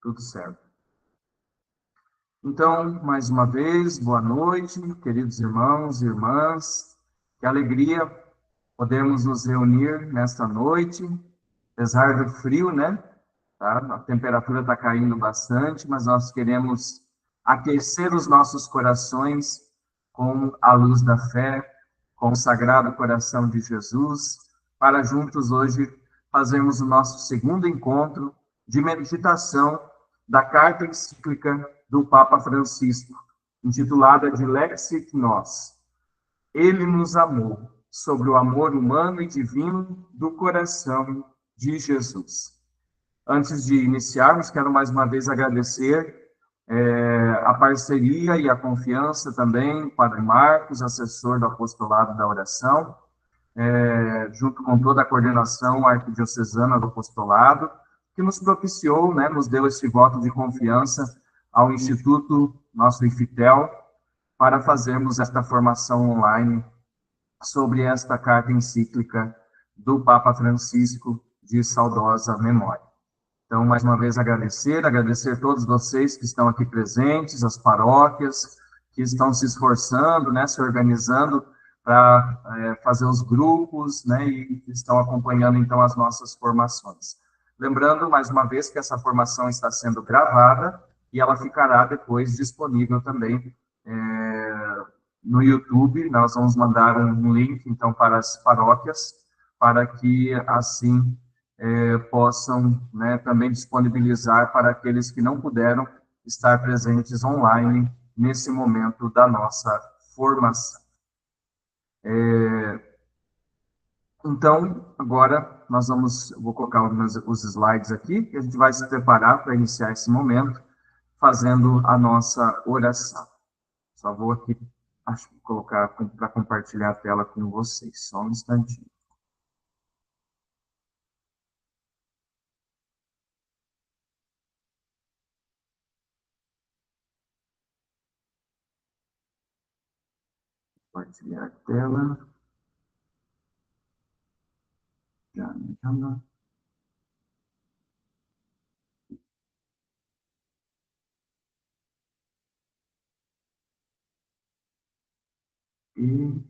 Tudo certo. Então, mais uma vez, boa noite, queridos irmãos e irmãs. Que alegria podermos nos reunir nesta noite, apesar do frio, né? Tá? A temperatura está caindo bastante, mas nós queremos aquecer os nossos corações com a luz da fé, com o Sagrado Coração de Jesus, para juntos hoje fazermos o nosso segundo encontro de meditação da carta encíclica do Papa Francisco, intitulada de Lexit Nos. Ele nos amou, sobre o amor humano e divino do coração de Jesus. Antes de iniciarmos, quero mais uma vez agradecer a parceria e a confiança também do Padre Marcos, assessor do Apostolado da Oração, junto com toda a coordenação arquidiocesana do Apostolado, que nos propiciou, né, nos deu esse voto de confiança ao Instituto Nosso Infitel, para fazermos esta formação online sobre esta carta encíclica do Papa Francisco de saudosa memória. Então, mais uma vez, agradecer todos vocês que estão aqui presentes, as paróquias, que estão se esforçando, né, se organizando para fazer os grupos, né, e estão acompanhando, então, as nossas formações. Lembrando, mais uma vez, que essa formação está sendo gravada e ela ficará depois disponível também no YouTube. Nós vamos mandar um link, então, para as paróquias, para que, assim, possam, né, também disponibilizar para aqueles que não puderam estar presentes online nesse momento da nossa formação. Então, agora vou colocar os slides aqui, e a gente vai se preparar para iniciar esse momento, fazendo a nossa oração. Só vou aqui, colocar para compartilhar a tela com vocês, só um instantinho. Compartilhar a tela. Já. E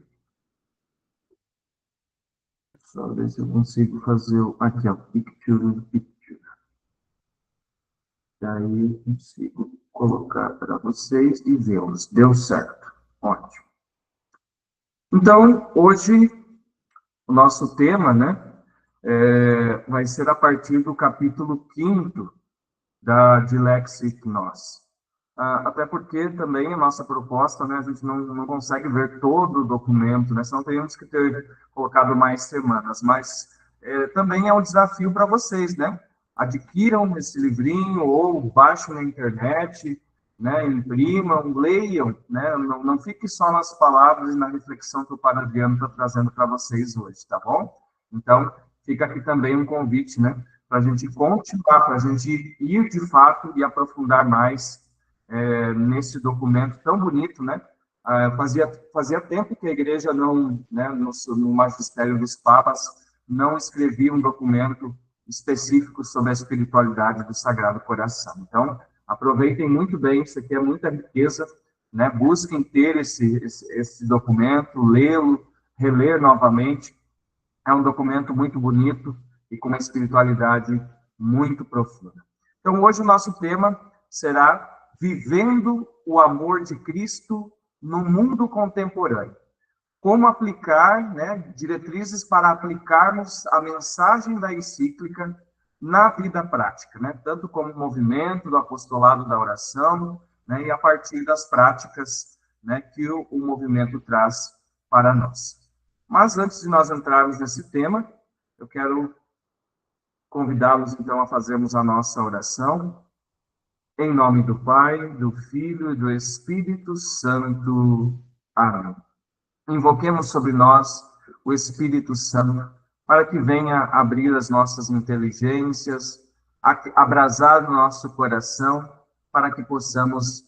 só ver se eu consigo fazer aqui, ó, picture. Daí consigo colocar para vocês e vê-los. Deu certo. Ótimo. Então, hoje, o nosso tema, né, vai ser a partir do capítulo 5º de Lexit Nos. Até porque também a nossa proposta, né, a gente não consegue ver todo o documento, né, senão teríamos que ter colocado mais semanas, mas também é um desafio para vocês, né? Adquiram esse livrinho ou baixem na internet, né, imprimam, leiam, né? Não fique só nas palavras e na reflexão que o Padre Adriano está trazendo para vocês hoje, tá bom? Então, fica aqui também um convite, né, para a gente continuar, para a gente ir de fato e aprofundar mais nesse documento tão bonito, né? Fazia tempo que a igreja não, né, no magistério dos papas, não escrevia um documento específico sobre a espiritualidade do Sagrado Coração. Então, aproveitem muito bem, isso aqui é muita riqueza, né? Busquem ter esse documento, lê-lo, reler novamente. É um documento muito bonito e com uma espiritualidade muito profunda. Então, hoje o nosso tema será Vivendo o Amor de Cristo no Mundo Contemporâneo. Como aplicar, né, diretrizes para aplicarmos a mensagem da encíclica na vida prática, né, tanto como movimento do apostolado da oração, né, e a partir das práticas, né, que o movimento traz para nós. Mas antes de nós entrarmos nesse tema, eu quero convidá-los então a fazermos a nossa oração. Em nome do Pai, do Filho e do Espírito Santo. Amém. Invoquemos sobre nós o Espírito Santo, para que venha abrir as nossas inteligências, abrasar o nosso coração, para que possamos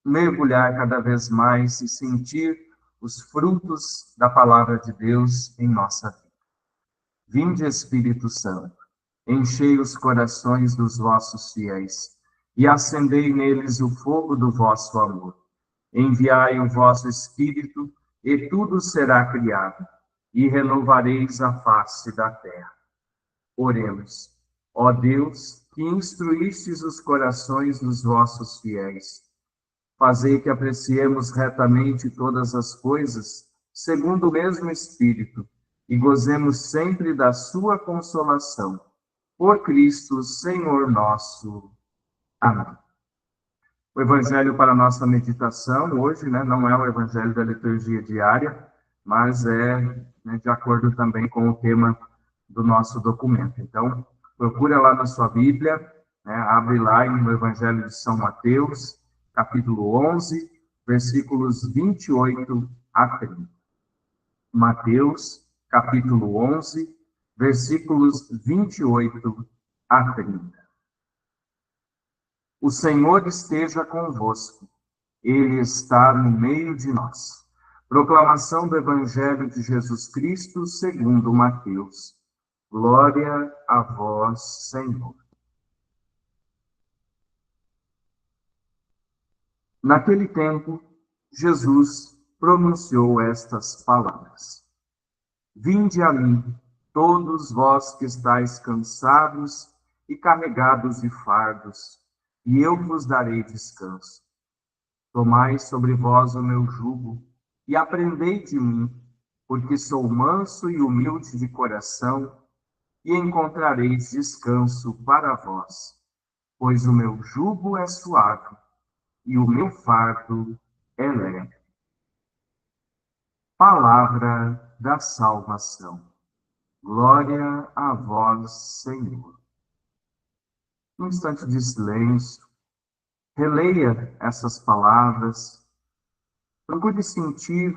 mergulhar cada vez mais e sentir os frutos da palavra de Deus em nossa vida. Vinde, Espírito Santo, enchei os corações dos vossos fiéis e acendei neles o fogo do vosso amor. Enviai o vosso Espírito, e tudo será criado, e renovareis a face da terra. Oremos. Ó Deus, que instruístes os corações dos vossos fiéis, fazei que apreciemos retamente todas as coisas, segundo o mesmo Espírito, e gozemos sempre da sua consolação. Por Cristo, Senhor nosso. Amém. O evangelho para a nossa meditação hoje, né, não é o evangelho da liturgia diária, mas é, né, de acordo também com o tema do nosso documento. Então, procura lá na sua Bíblia, né, abre lá no Evangelho de São Mateus, capítulo 11, versículos 28 a 30. Mateus, capítulo 11, versículos 28 a 30. O Senhor esteja convosco. Ele está no meio de nós. Proclamação do Evangelho de Jesus Cristo segundo Mateus. Glória a vós, Senhor. Naquele tempo, Jesus pronunciou estas palavras: Vinde a mim, todos vós que estáis cansados e carregados de fardos, e eu vos darei descanso. Tomai sobre vós o meu jugo e aprendei de mim, porque sou manso e humilde de coração, e encontrareis descanso para vós, pois o meu jugo é suave e o meu fardo é leve. Palavra da salvação. Glória a vós, Senhor. Um instante de silêncio, releia essas palavras, procure sentir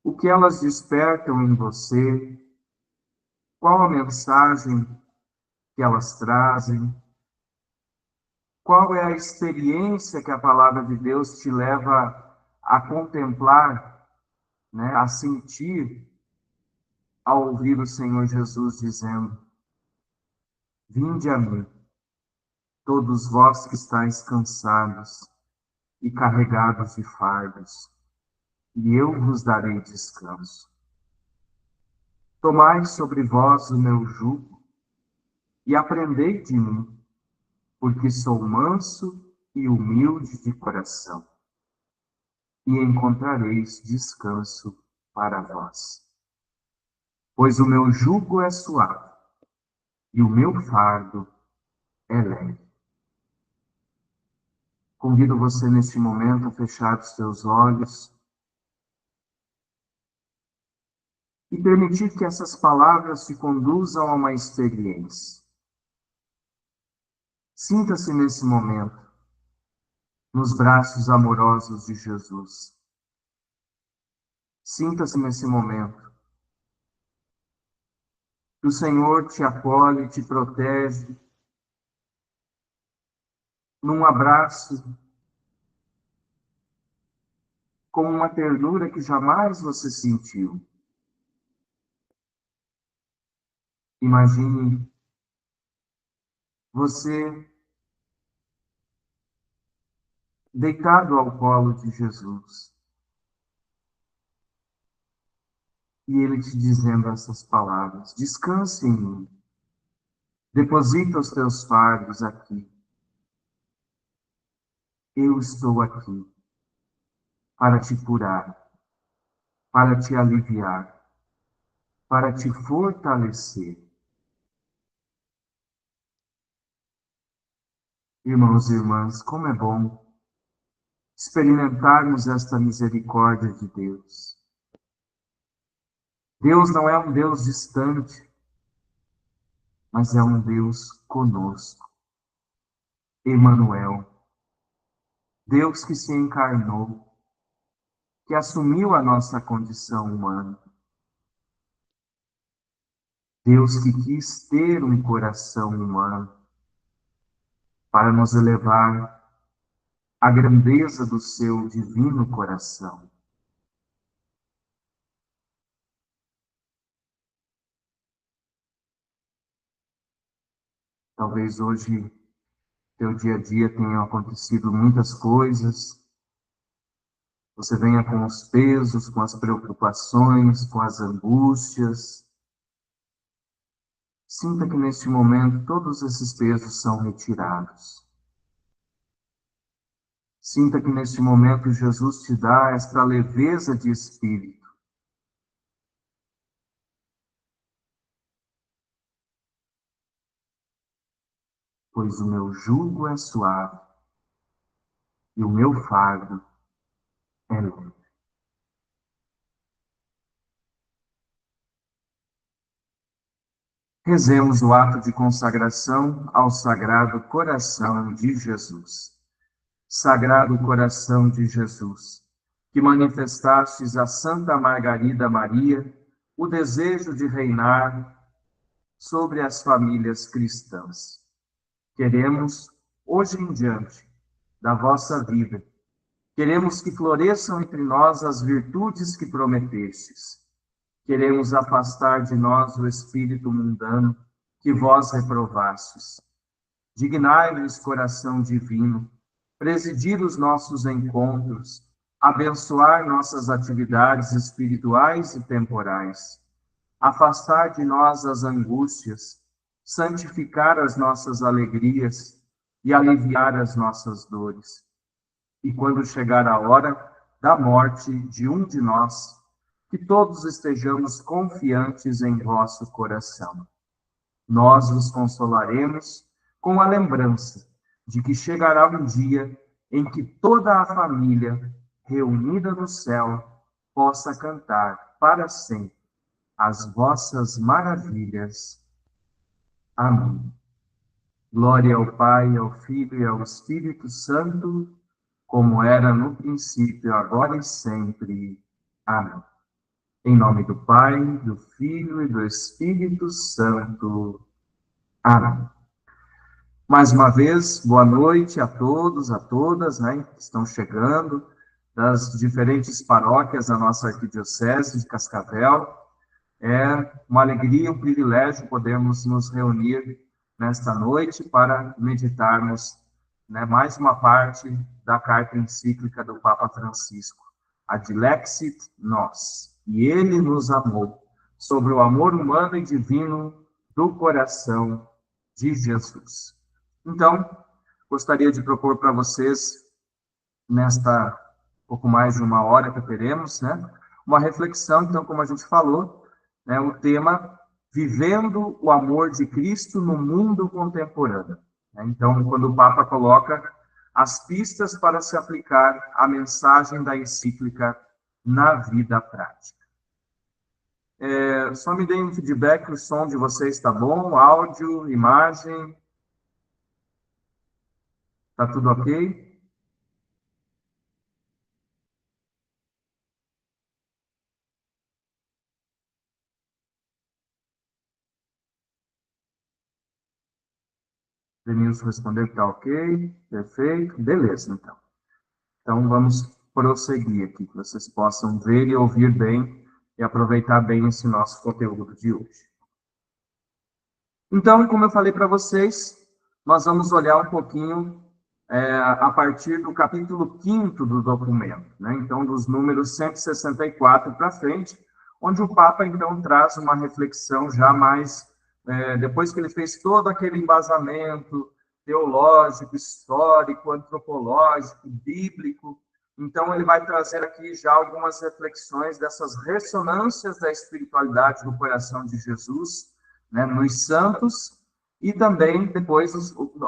o que elas despertam em você, qual a mensagem que elas trazem, qual é a experiência que a palavra de Deus te leva a contemplar, né, a sentir ao ouvir o Senhor Jesus dizendo: Vinde a mim, todos vós que estáis cansados e carregados de fardos, e eu vos darei descanso. Tomai sobre vós o meu jugo e aprendei de mim, porque sou manso e humilde de coração, e encontrareis descanso para vós. Pois o meu jugo é suave e o meu fardo é leve. Convido você neste momento a fechar os seus olhos e permitir que essas palavras te conduzam a uma experiência. Sinta-se nesse momento nos braços amorosos de Jesus. Sinta-se nesse momento que o Senhor te acolhe, te protege, num abraço com uma ternura que jamais você sentiu. Imagine você deitado ao colo de Jesus e ele te dizendo essas palavras: descanse em mim, deposita os teus fardos aqui. Eu estou aqui para te curar, para te aliviar, para te fortalecer. Irmãos e irmãs, como é bom experimentarmos esta misericórdia de Deus. Deus não é um Deus distante, mas é um Deus conosco. Emanuel, Deus que se encarnou, que assumiu a nossa condição humana. Deus que quis ter um coração humano para nos elevar à grandeza do seu divino coração. Talvez hoje teu dia a dia tenham acontecido muitas coisas, você venha com os pesos, com as preocupações, com as angústias. Sinta que neste momento todos esses pesos são retirados. Sinta que neste momento Jesus te dá esta leveza de espírito. Pois o meu jugo é suave e o meu fardo é leve. Rezemos o ato de consagração ao Sagrado Coração de Jesus. Sagrado Coração de Jesus, que manifestastes a Santa Margarida Maria o desejo de reinar sobre as famílias cristãs. Queremos, hoje em diante, da vossa vida, queremos que floresçam entre nós as virtudes que prometestes. Queremos afastar de nós o espírito mundano que vós reprovastes. Dignai-vos, coração divino, presidir os nossos encontros, abençoar nossas atividades espirituais e temporais, afastar de nós as angústias, santificar as nossas alegrias e aliviar as nossas dores. E quando chegar a hora da morte de um de nós, que todos estejamos confiantes em vosso coração. Nós os consolaremos com a lembrança de que chegará um dia em que toda a família, reunida no céu, possa cantar para sempre as vossas maravilhas. Amém. Glória ao Pai, ao Filho e ao Espírito Santo, como era no princípio, agora e sempre. Amém. Em nome do Pai, do Filho e do Espírito Santo. Amém. Mais uma vez, boa noite a todos, a todas, né, que estão chegando das diferentes paróquias da nossa arquidiocese de Cascavel. É uma alegria e um privilégio podermos nos reunir nesta noite para meditarmos, né, mais uma parte da carta encíclica do Papa Francisco, a Dilexit Nos. E ele nos amou, sobre o amor humano e divino do coração de Jesus. Então, gostaria de propor para vocês, nesta pouco mais de uma hora que teremos, né, uma reflexão, então, como a gente falou, né, o tema Vivendo o Amor de Cristo no Mundo Contemporâneo. Então, quando o Papa coloca as pistas para se aplicar a mensagem da encíclica na vida prática. Só me deem um feedback, o som de vocês está bom? Áudio, imagem? Está tudo ok? Denilson respondeu que está ok, perfeito, beleza, então. Então, vamos prosseguir aqui, que vocês possam ver e ouvir bem e aproveitar bem esse nosso conteúdo de hoje. Então, como eu falei para vocês, nós vamos olhar um pouquinho a partir do capítulo 5º do documento, né? Então, dos números 164 para frente, onde o Papa, então, traz uma reflexão já mais, depois que ele fez todo aquele embasamento teológico, histórico, antropológico, bíblico, então ele vai trazer aqui já algumas reflexões dessas ressonâncias da espiritualidade do coração de Jesus, né, nos santos, e também, depois,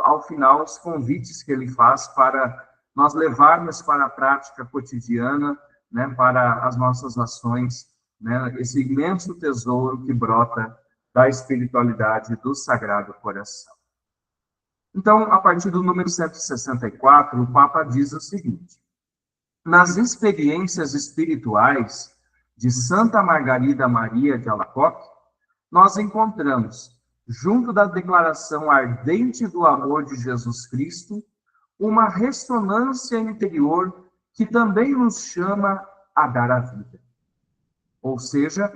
ao final, os convites que ele faz para nós levarmos para a prática cotidiana, né, para as nossas ações, né, esse imenso tesouro que brota da espiritualidade do Sagrado Coração. Então, a partir do número 164, o Papa diz o seguinte: nas experiências espirituais de Santa Margarida Maria de Alacoque, nós encontramos, junto da declaração ardente do amor de Jesus Cristo, uma ressonância interior que também nos chama a dar a vida. Ou seja,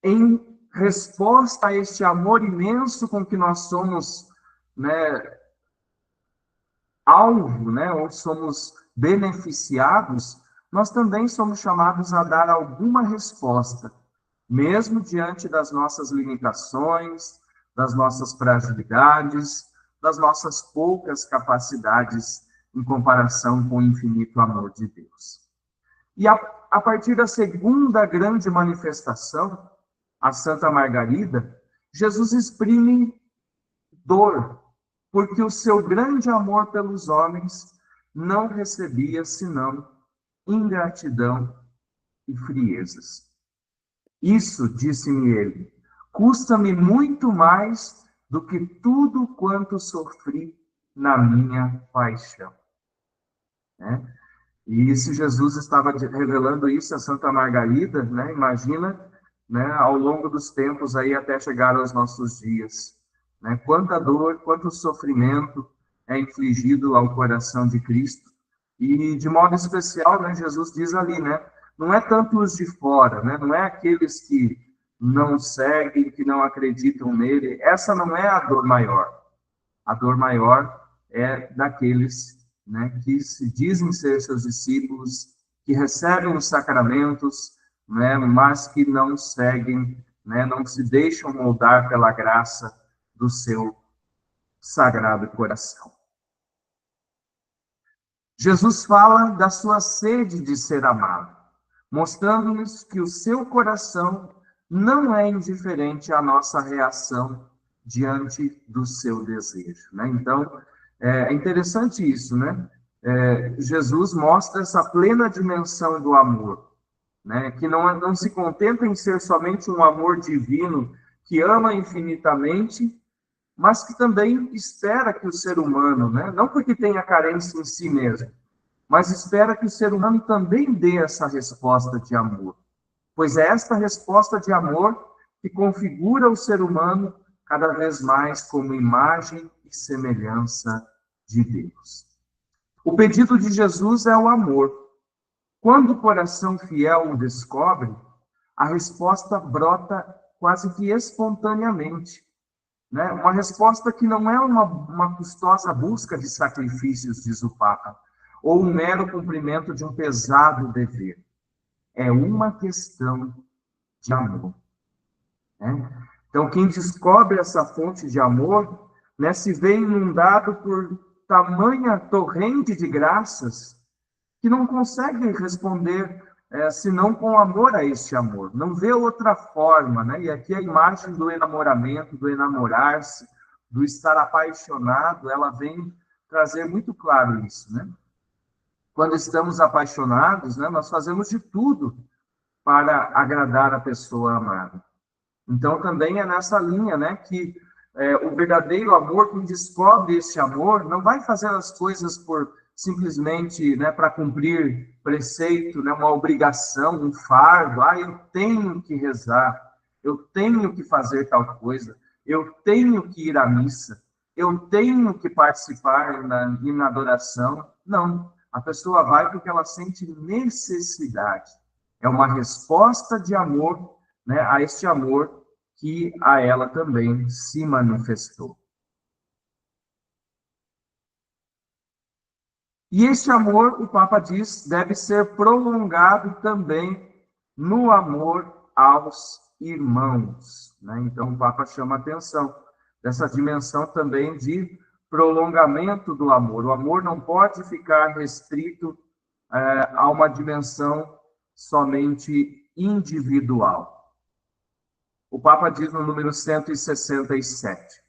em resposta a este amor imenso com que nós somos, né, alvo, né, ou somos beneficiados, nós também somos chamados a dar alguma resposta, mesmo diante das nossas limitações, das nossas fragilidades, das nossas poucas capacidades em comparação com o infinito amor de Deus. E a partir da segunda grande manifestação, a Santa Margarida, Jesus exprime dor, porque o seu grande amor pelos homens não recebia senão ingratidão e friezas. Isso, disse-me ele, custa-me muito mais do que tudo quanto sofri na minha paixão. Né? E se Jesus estava revelando isso a Santa Margarida, né? Imagina, né, ao longo dos tempos aí até chegar aos nossos dias, né? Quanta dor, quanto sofrimento é infligido ao coração de Cristo. E de modo especial, né, Jesus diz ali, né, não é tanto os de fora, né, não é aqueles que não seguem, que não acreditam nele. Essa não é a dor maior. A dor maior é daqueles, né, que se dizem ser seus discípulos, que recebem os sacramentos, né, mas que não seguem, né, não se deixam moldar pela graça do seu sagrado coração. Jesus fala da sua sede de ser amado, mostrando-nos que o seu coração não é indiferente à nossa reação diante do seu desejo, né? Então, é interessante isso, né? Jesus mostra essa plena dimensão do amor, né? Que não se contenta em ser somente um amor divino que ama infinitamente, mas que também espera que o ser humano, né? Não porque tenha carência em si mesmo, mas espera que o ser humano também dê essa resposta de amor, pois é esta resposta de amor que configura o ser humano cada vez mais como imagem e semelhança de Deus. O pedido de Jesus é o amor. Quando o coração fiel o descobre, a resposta brota quase que espontaneamente, né? Uma resposta que não é uma custosa busca de sacrifícios, diz o Papa, ou um mero cumprimento de um pesado dever. É uma questão de amor. Né? Então, quem descobre essa fonte de amor, né, se vê inundado por tamanha torrente de graças que não consegue responder senão com amor a este amor. Não vê outra forma, né? E aqui a imagem do enamoramento, do enamorar-se, do estar apaixonado, ela vem trazer muito claro isso, né? Quando estamos apaixonados, né, nós fazemos de tudo para agradar a pessoa amada. Então, também é nessa linha, né, que o verdadeiro amor, quem descobre esse amor, não vai fazer as coisas por simplesmente, né, para cumprir preceito, né, uma obrigação, um fardo. Ah, eu tenho que rezar, eu tenho que fazer tal coisa, eu tenho que ir à missa, eu tenho que participar na adoração. Não, a pessoa vai porque ela sente necessidade. É uma resposta de amor, né, a este amor que a ela também se manifestou. E este amor, o Papa diz, deve ser prolongado também no amor aos irmãos, né? Então, o Papa chama a atenção dessa dimensão também de prolongamento do amor. O amor não pode ficar restrito a uma dimensão somente individual. O Papa diz no número 167,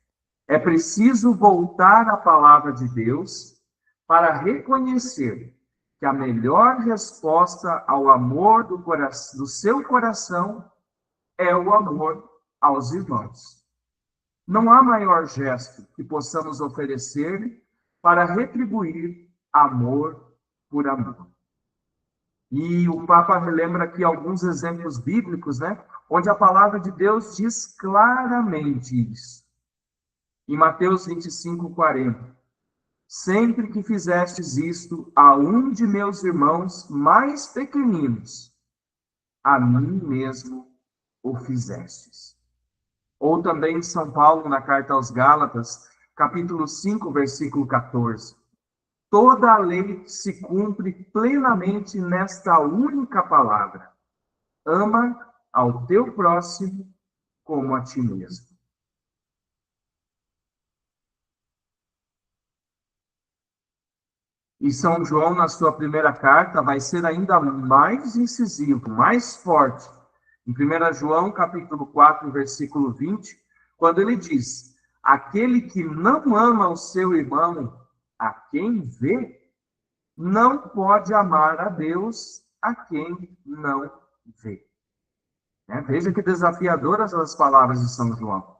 é preciso voltar à palavra de Deus para reconhecer que a melhor resposta ao amor do seu coração é o amor aos irmãos. Não há maior gesto que possamos oferecer para retribuir amor por amor. E o Papa relembra aqui alguns exemplos bíblicos, né, onde a palavra de Deus diz claramente isso. Em Mateus 25:40, sempre que fizestes isto a um de meus irmãos mais pequeninos, a mim mesmo o fizestes. Ou também em São Paulo, na carta aos Gálatas, capítulo 5, versículo 14. toda a lei se cumpre plenamente nesta única palavra: ama ao teu próximo como a ti mesmo. E São João, na sua primeira carta, vai ser ainda mais incisivo, mais forte. Em 1 João, capítulo 4, versículo 20, quando ele diz: aquele que não ama o seu irmão, a quem vê, não pode amar a Deus, a quem não vê. Veja que desafiadoras as palavras de São João.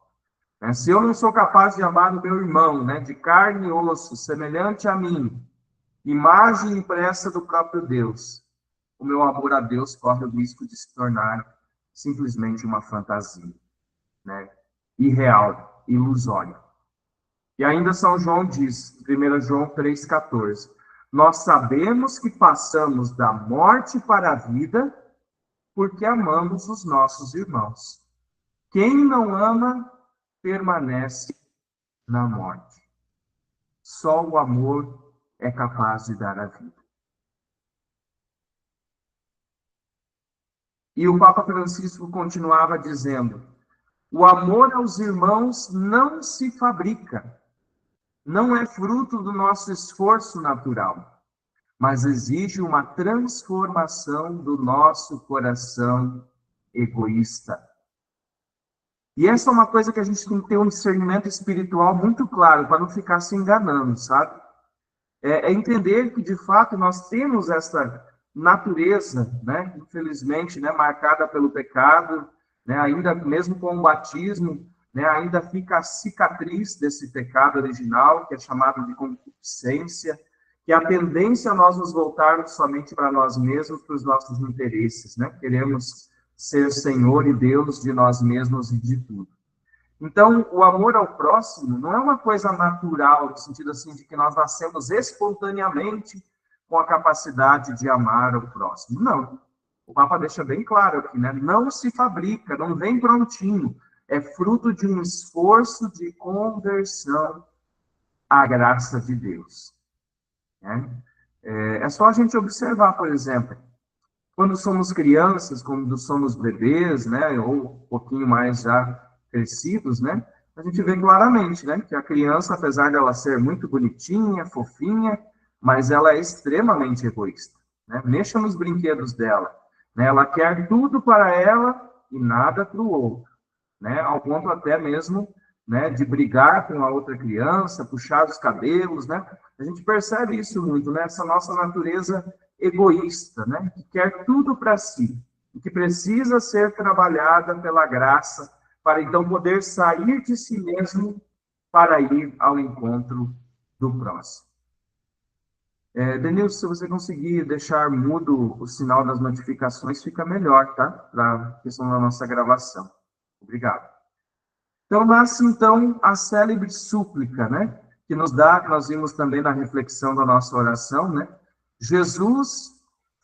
Se eu não sou capaz de amar o meu irmão, de carne e osso, semelhante a mim, imagem impressa do próprio Deus, o meu amor a Deus corre o risco de se tornar simplesmente uma fantasia, irreal, ilusória. E ainda São João diz, 1 João 3,14, nós sabemos que passamos da morte para a vida porque amamos os nossos irmãos. Quem não ama, permanece na morte. Só o amor é capaz de dar a vida. E o Papa Francisco continuava dizendo: o amor aos irmãos não se fabrica, não é fruto do nosso esforço natural, mas exige uma transformação do nosso coração egoísta. E essa é uma coisa que a gente tem que ter um discernimento espiritual muito claro, para não ficar se enganando, sabe? É entender que, de fato, nós temos essa natureza, infelizmente, marcada pelo pecado, ainda mesmo com o batismo, ainda fica a cicatriz desse pecado original, que é chamado de concupiscência, que é a tendência a nós nos voltarmos somente para nós mesmos, para os nossos interesses, Queremos ser Senhor e Deus de nós mesmos e de tudo. Então, o amor ao próximo não é uma coisa natural, no sentido assim de que nós nascemos espontaneamente com a capacidade de amar ao próximo. Não. O Papa deixa bem claro aqui, Não se fabrica, não vem prontinho. É fruto de um esforço de conversão à graça de Deus. É só a gente observar, por exemplo, quando somos crianças, quando somos bebês, ou um pouquinho mais já crescidos, a gente vê claramente, que a criança, apesar dela ser muito bonitinha, fofinha, mas ela é extremamente egoísta, Mexa nos brinquedos dela, Ela quer tudo para ela e nada para o outro, Ao ponto até mesmo, de brigar com a outra criança, puxar os cabelos, A gente percebe isso muito, Essa nossa natureza egoísta, que quer tudo para si, e que precisa ser trabalhada pela graça, para então poder sair de si mesmo para ir ao encontro do próximo. Denilson, se você conseguir deixar mudo o sinal das notificações, fica melhor, tá? Para a questão da nossa gravação. Obrigado. Então, nasce, então, a célebre súplica, que nos dá, que nós vimos também na reflexão da nossa oração, Jesus,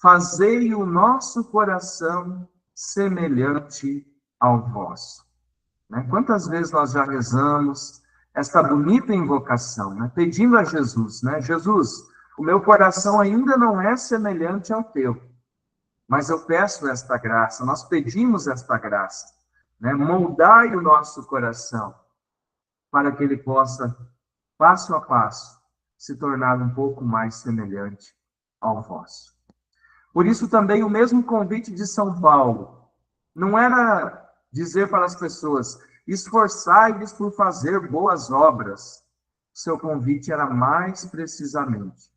fazei o nosso coração semelhante ao vosso. Quantas vezes nós já rezamos esta bonita invocação, pedindo a Jesus, Jesus, o meu coração ainda não é semelhante ao teu, mas eu peço esta graça, nós pedimos esta graça, moldai o nosso coração, para que ele possa, passo a passo, se tornar um pouco mais semelhante ao vosso. Por isso também o mesmo convite de São Paulo não era dizer para as pessoas: esforçai-vos por fazer boas obras. Seu convite era mais precisamente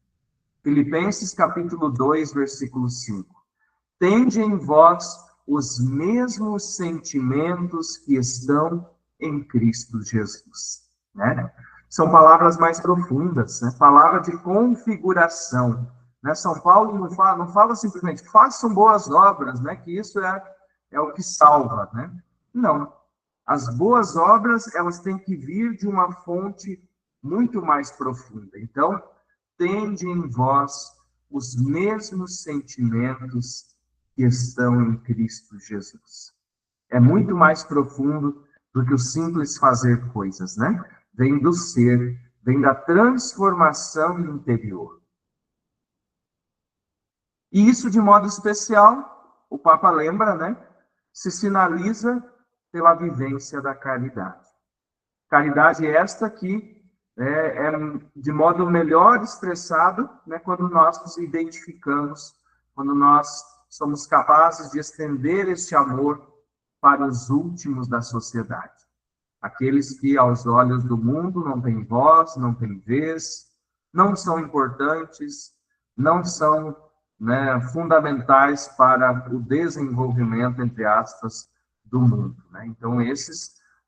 Filipenses capítulo 2, versículo 5. Tende em vós os mesmos sentimentos que estão em Cristo Jesus. São palavras mais profundas, palavra de configuração. São Paulo não fala simplesmente façam boas obras, que isso é o que salva. Não. As boas obras, elas têm que vir de uma fonte muito mais profunda. Então, tende em vós os mesmos sentimentos que estão em Cristo Jesus. É muito mais profundo do que o simples fazer coisas, Vem do ser, vem da transformação interior. E isso, de modo especial, o Papa lembra, né, se sinaliza pela vivência da caridade. Caridade esta que é de modo melhor expressado, né, quando nós nos identificamos, quando nós somos capazes de estender este amor para os últimos da sociedade. Aqueles que, aos olhos do mundo, não têm voz, não têm vez, não são importantes, não são, né, fundamentais para o desenvolvimento, entre aspas, do mundo. Né? Então,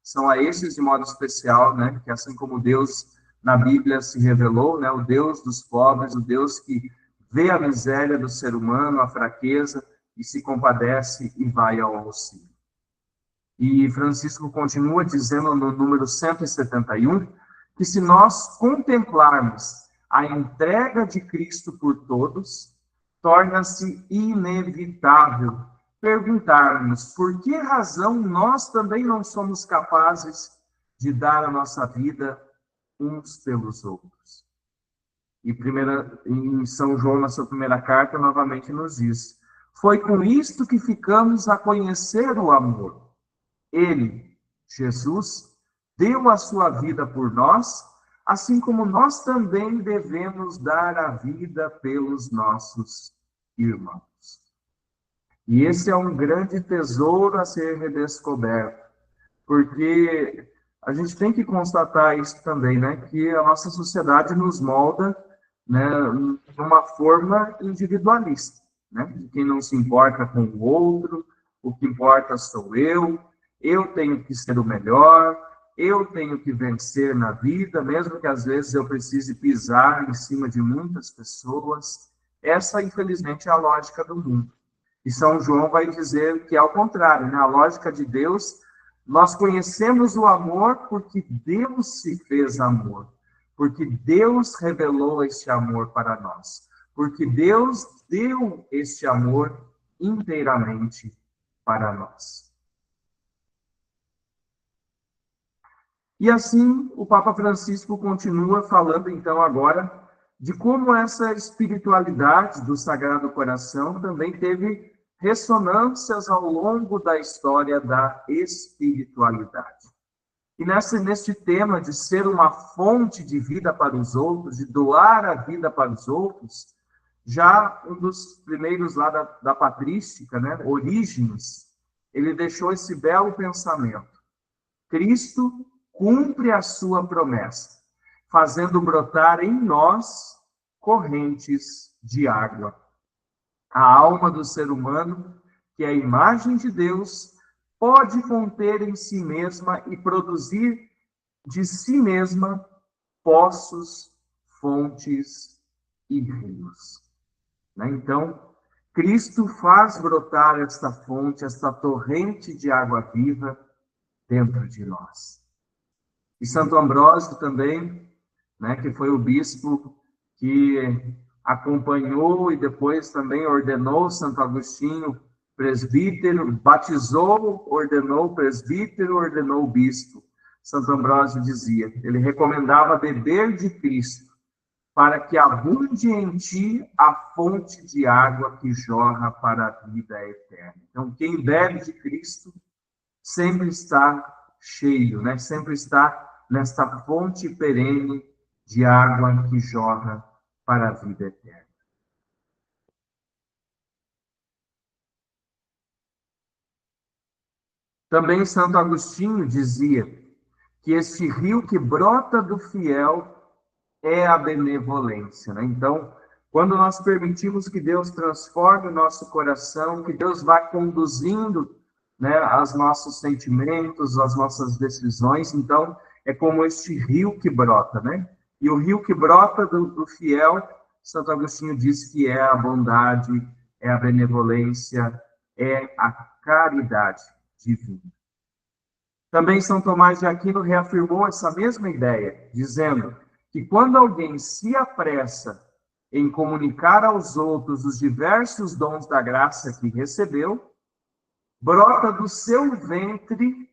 são a esses, de modo especial, né, que assim como Deus na Bíblia se revelou, né, o Deus dos pobres, o Deus que vê a miséria do ser humano, a fraqueza, e se compadece e vai ao auxílio. E Francisco continua dizendo no número 171 que se nós contemplarmos a entrega de Cristo por todos, torna-se inevitável perguntarmos por que razão nós também não somos capazes de dar a nossa vida uns pelos outros. E em São João, na sua primeira carta, novamente nos diz: foi com isto que ficamos a conhecer o amor. Ele, Jesus, deu a sua vida por nós, assim como nós também devemos dar a vida pelos nossos irmãos. E esse é um grande tesouro a ser redescoberto, porque a gente tem que constatar isso também, né? Que a nossa sociedade nos molda, né, de uma forma individualista, né? De quem não se importa com o outro, o que importa sou eu tenho que ser o melhor, eu tenho que vencer na vida, mesmo que às vezes eu precise pisar em cima de muitas pessoas. Essa, infelizmente, é a lógica do mundo. E São João vai dizer que é ao contrário, né? A lógica de Deus, nós conhecemos o amor porque Deus se fez amor, porque Deus revelou este amor para nós, porque Deus deu este amor inteiramente para nós. E assim, o Papa Francisco continua falando, então, agora, de como essa espiritualidade do Sagrado Coração também teve ressonâncias ao longo da história da espiritualidade. E neste tema de ser uma fonte de vida para os outros, de doar a vida para os outros, já um dos primeiros lá da patrística, né, Orígenes, ele deixou esse belo pensamento. Cristo cumpre a sua promessa, fazendo brotar em nós correntes de água. A alma do ser humano, que é a imagem de Deus, pode conter em si mesma e produzir de si mesma poços, fontes e rios. Então, Cristo faz brotar esta fonte, esta torrente de água viva dentro de nós. E Santo Ambrósio também, né, que foi o bispo que acompanhou e depois também ordenou Santo Agostinho presbítero, batizou, ordenou presbítero, ordenou bispo. Santo Ambrósio dizia, ele recomendava beber de Cristo, para que abunde em ti a fonte de água que jorra para a vida eterna. Então, quem bebe de Cristo sempre está cheio, né? Sempre está nesta fonte perene de água que jorra para a vida eterna. Também Santo Agostinho dizia que este rio que brota do fiel é a benevolência, né? Então, quando nós permitimos que Deus transforme o nosso coração, que Deus vá conduzindo, né, os nossos sentimentos, as nossas decisões, então é como este rio que brota, né? E o rio que brota do fiel, Santo Agostinho diz que é a bondade, é a benevolência, é a caridade divina. Também São Tomás de Aquino reafirmou essa mesma ideia, dizendo que quando alguém se apressa em comunicar aos outros os diversos dons da graça que recebeu, brota do seu ventre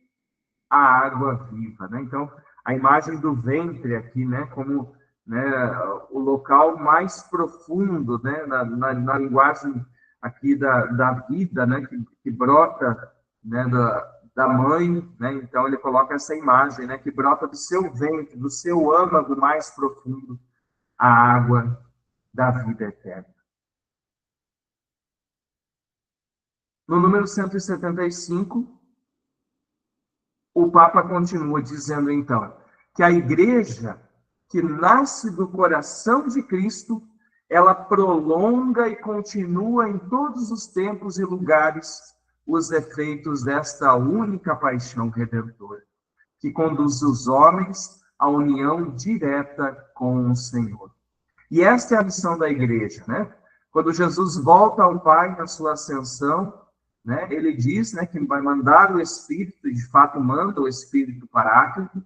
a água viva, né? Então, a imagem do ventre aqui, né, como né, o local mais profundo, né, na linguagem aqui da vida, né, que brota, né, da mãe, né, então ele coloca essa imagem, né, que brota do seu ventre, do seu âmago mais profundo, a água da vida eterna. No número 175, o Papa continua dizendo, então, que a igreja que nasce do coração de Cristo, ela prolonga e continua em todos os tempos e lugares os efeitos desta única paixão redentora, que conduz os homens à união direta com o Senhor. E esta é a missão da igreja, né? Quando Jesus volta ao Pai na sua ascensão, né, ele diz, né, que vai mandar o Espírito, e de fato manda o Espírito Paráclito,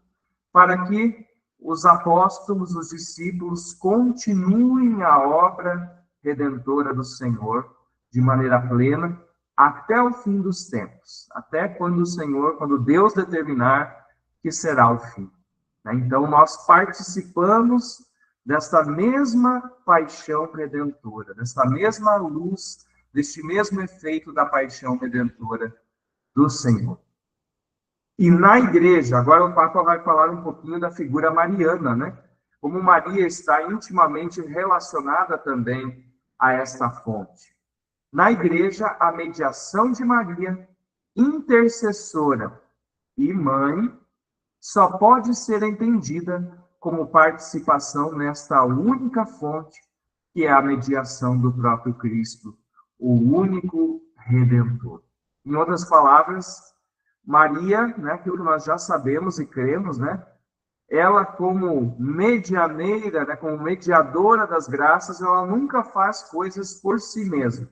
para que os apóstolos, os discípulos, continuem a obra redentora do Senhor de maneira plena até o fim dos tempos, até quando o Senhor, quando Deus determinar que será o fim. Então, nós participamos desta mesma paixão redentora, desta mesma luz, deste mesmo efeito da paixão redentora do Senhor. E na igreja, agora o Papa vai falar um pouquinho da figura mariana, né? Como Maria está intimamente relacionada também a esta fonte. Na igreja, a mediação de Maria, intercessora e mãe, só pode ser entendida como participação nesta única fonte, que é a mediação do próprio Cristo, o único Redentor. Em outras palavras, Maria, né, aquilo que nós já sabemos e cremos, né, ela como medianeira, né, como mediadora das graças, ela nunca faz coisas por si mesma,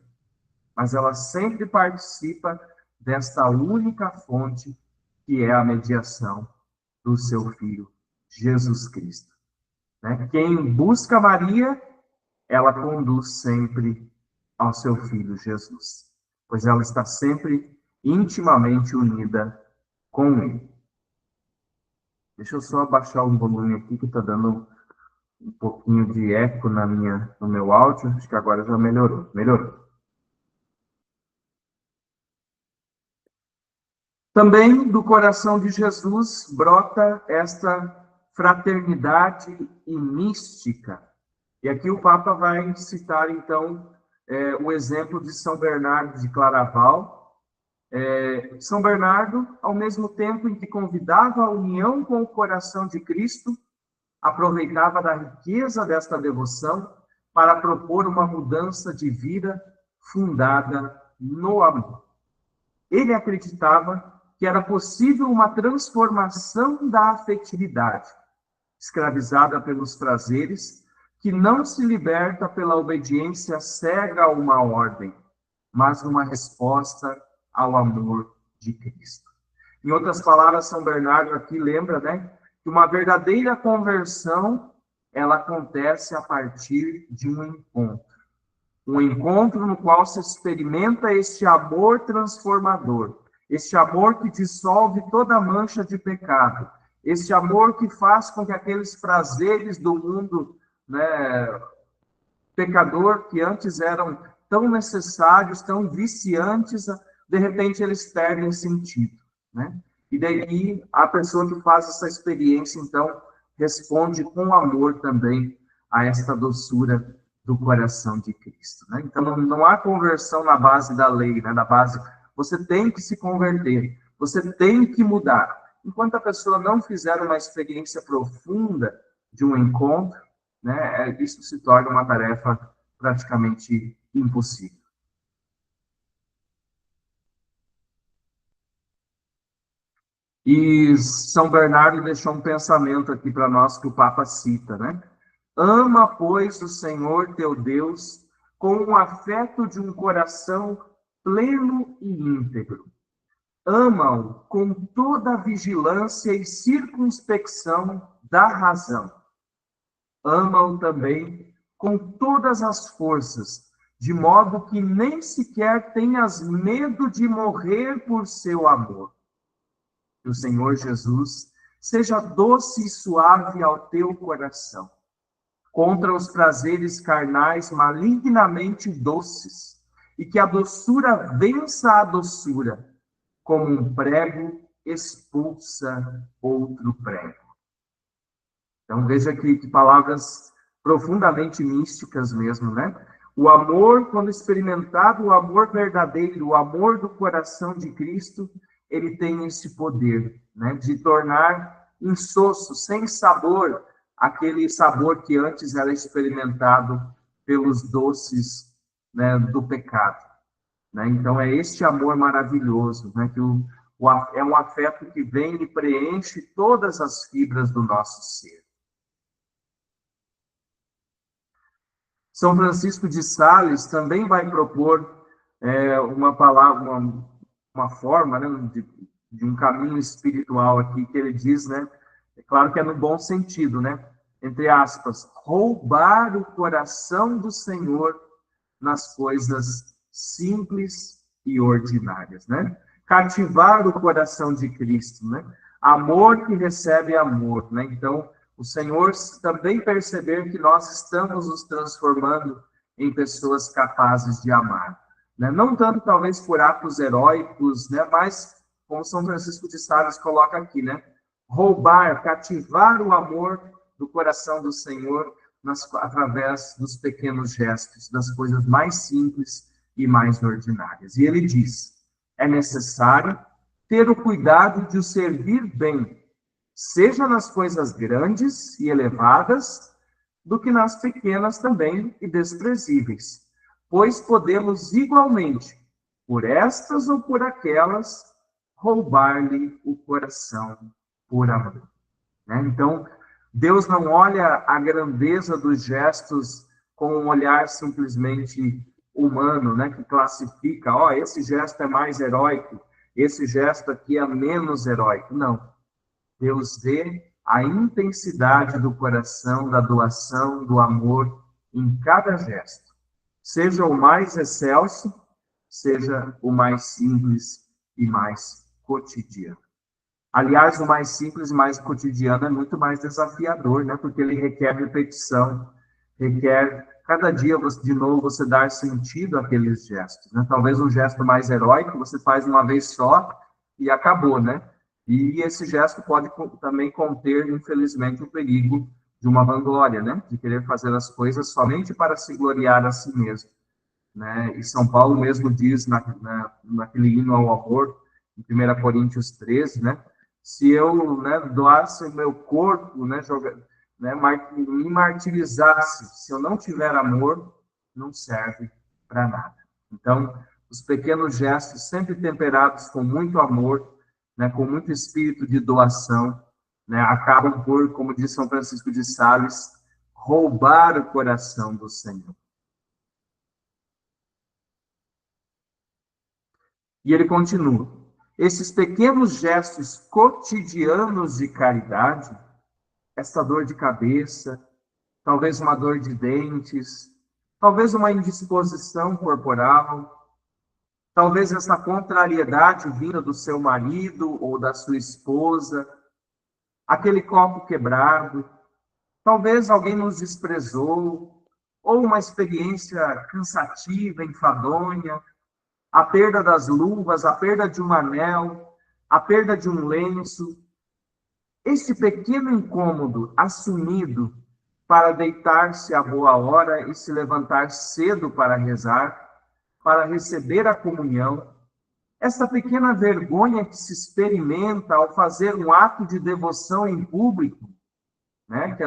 mas ela sempre participa desta única fonte, que é a mediação do seu Filho, Jesus Cristo. Né? Quem busca Maria, ela conduz sempre ao seu Filho Jesus, pois ela está sempre intimamente unida com ele. Deixa eu só abaixar o volume aqui, que está dando um pouquinho de eco no meu áudio. Acho que agora já melhorou. Melhorou. Também do coração de Jesus brota esta fraternidade e mística. E aqui o Papa vai citar, então, o exemplo de São Bernardo de Claraval. São Bernardo, ao mesmo tempo em que convidava a união com o coração de Cristo, aproveitava da riqueza desta devoção para propor uma mudança de vida fundada no amor. Ele acreditava que era possível uma transformação da afetividade, escravizada pelos prazeres, que não se liberta pela obediência cega a uma ordem, mas numa resposta ao amor de Cristo. Em outras palavras, São Bernardo aqui lembra, né, que uma verdadeira conversão, ela acontece a partir de um encontro. Um encontro no qual se experimenta este amor transformador, este amor que dissolve toda mancha de pecado, este amor que faz com que aqueles prazeres do mundo, né, pecador, que antes eram tão necessários, tão viciantes, de repente eles perdem sentido, né? E daí a pessoa que faz essa experiência, então, responde com amor também a esta doçura do coração de Cristo, né? Então, não há conversão na base da lei, né? Na base, você tem que se converter, você tem que mudar. Enquanto a pessoa não fizer uma experiência profunda de um encontro, né, isso se torna uma tarefa praticamente impossível. E São Bernardo deixou um pensamento aqui para nós que o Papa cita, né? Ama, pois, o Senhor teu Deus com o afeto de um coração pleno e íntegro. Ama-o com toda a vigilância e circunspecção da razão. Ama-o também com todas as forças, de modo que nem sequer tenhas medo de morrer por seu amor. Que o Senhor Jesus seja doce e suave ao teu coração, contra os prazeres carnais malignamente doces, e que a doçura vença a doçura, como um prego expulsa outro prego. Então, veja que palavras profundamente místicas mesmo, né? O amor, quando experimentado, o amor verdadeiro, o amor do coração de Cristo, ele tem esse poder, né? De tornar insosso, sem sabor, aquele sabor que antes era experimentado pelos doces, né, do pecado, né? Então, é este amor maravilhoso, né? É um afeto que vem e preenche todas as fibras do nosso ser. São Francisco de Sales também vai propor uma palavra, uma forma, né, de um caminho espiritual aqui, que ele diz, né? É claro que é no bom sentido, né? Entre aspas, roubar o coração do Senhor nas coisas simples e ordinárias, né? Cativar o coração de Cristo, né? Amor que recebe amor, né? Então, o Senhor também perceber que nós estamos nos transformando em pessoas capazes de amar, né? Não tanto talvez por atos heróicos, né? Mas como São Francisco de Sales coloca aqui, né? Roubar, cativar o amor do coração do Senhor através dos pequenos gestos, das coisas mais simples e mais ordinárias. E ele diz: é necessário ter o cuidado de o servir bem, seja nas coisas grandes e elevadas, do que nas pequenas também e desprezíveis, pois podemos igualmente, por estas ou por aquelas, roubar-lhe o coração por amor. Né? Então, Deus não olha a grandeza dos gestos com um olhar simplesmente humano, né? Que classifica, esse gesto é mais heróico, esse gesto aqui é menos heróico. Não. Deus vê a intensidade do coração, da doação, do amor em cada gesto. Seja o mais excelso, seja o mais simples e mais cotidiano. Aliás, o mais simples, mais cotidiano é muito mais desafiador, né? Porque ele requer repetição, requer cada dia de novo você dar sentido àqueles gestos, né? Talvez um gesto mais heróico você faz uma vez só e acabou, né? E esse gesto pode também conter, infelizmente, o perigo de uma vanglória, né? De querer fazer as coisas somente para se gloriar a si mesmo, né? E São Paulo mesmo diz naquele hino ao amor, em 1 Coríntios 13, né? Se eu, né, doasse o meu corpo, né, me martirizasse, se eu não tiver amor, não serve para nada. Então, os pequenos gestos, sempre temperados com muito amor, né, com muito espírito de doação, né, acabam por, como diz São Francisco de Sales, roubar o coração do Senhor. E ele continua: esses pequenos gestos cotidianos de caridade, essa dor de cabeça, talvez uma dor de dentes, talvez uma indisposição corporal, talvez essa contrariedade vinda do seu marido ou da sua esposa, aquele copo quebrado, talvez alguém nos desprezou, ou uma experiência cansativa, enfadonha, a perda das luvas, a perda de um anel, a perda de um lenço. Este pequeno incômodo assumido para deitar-se à boa hora e se levantar cedo para rezar, para receber a comunhão, esta pequena vergonha que se experimenta ao fazer um ato de devoção em público, né,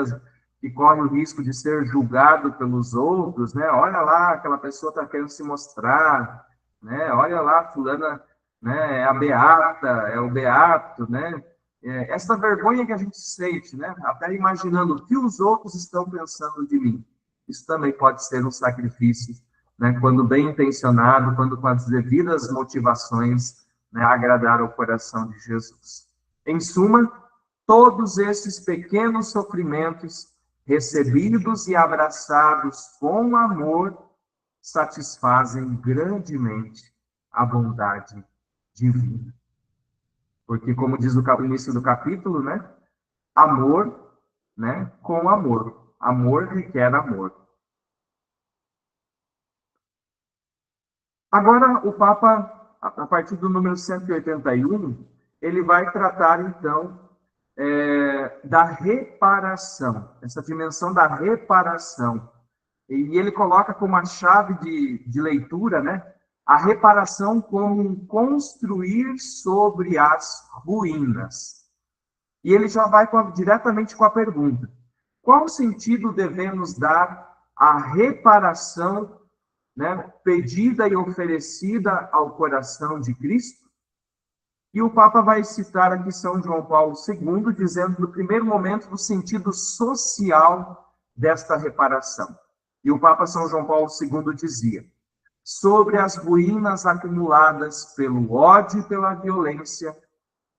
que corre o risco de ser julgado pelos outros, né? Olha lá, aquela pessoa está querendo se mostrar, né? Olha lá, fulana, né? É a beata, é o beato, né? Essa vergonha que a gente sente, né? Até imaginando o que os outros estão pensando de mim. Isso também pode ser um sacrifício, né? Quando bem intencionado, quando com as devidas motivações, né? Agradar ao coração de Jesus. Em suma, todos esses pequenos sofrimentos, recebidos e abraçados com amor, satisfazem grandemente a bondade divina. Porque, como diz o início do capítulo, né? Amor, né? Com amor. Amor requer amor. Agora, o Papa, a partir do número 181, ele vai tratar, então, da reparação, essa dimensão da reparação. E ele coloca como a chave de leitura, né, a reparação como um construir sobre as ruínas. E ele já vai diretamente com a pergunta: qual sentido devemos dar à reparação, né, pedida e oferecida ao coração de Cristo? E o Papa vai citar aqui São João Paulo II, dizendo, no primeiro momento, o sentido social desta reparação. E o Papa São João Paulo II dizia: sobre as ruínas acumuladas pelo ódio e pela violência,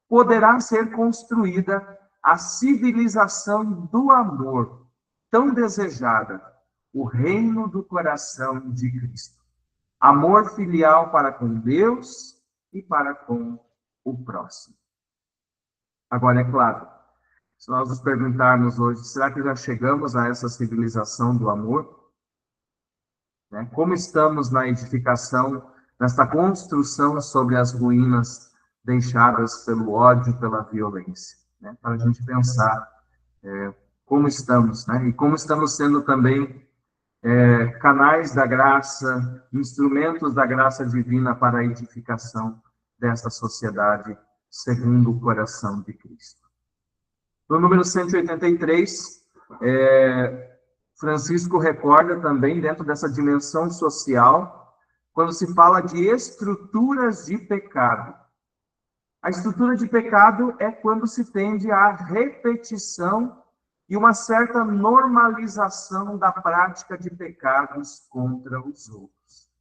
poderá ser construída a civilização do amor, tão desejada, o reino do coração de Cristo. Amor filial para com Deus e para com o próximo. Agora, é claro, se nós nos perguntarmos hoje, será que já chegamos a essa civilização do amor? Né? Como estamos na edificação, nesta construção sobre as ruínas deixadas pelo ódio, pela violência? Né? Para a gente pensar como estamos, né? E como estamos sendo também canais da graça, instrumentos da graça divina para a edificação desta sociedade segundo o coração de Cristo. No número 183, Francisco recorda também, dentro dessa dimensão social, quando se fala de estruturas de pecado. A estrutura de pecado é quando se tende à repetição e uma certa normalização da prática de pecados contra os outros.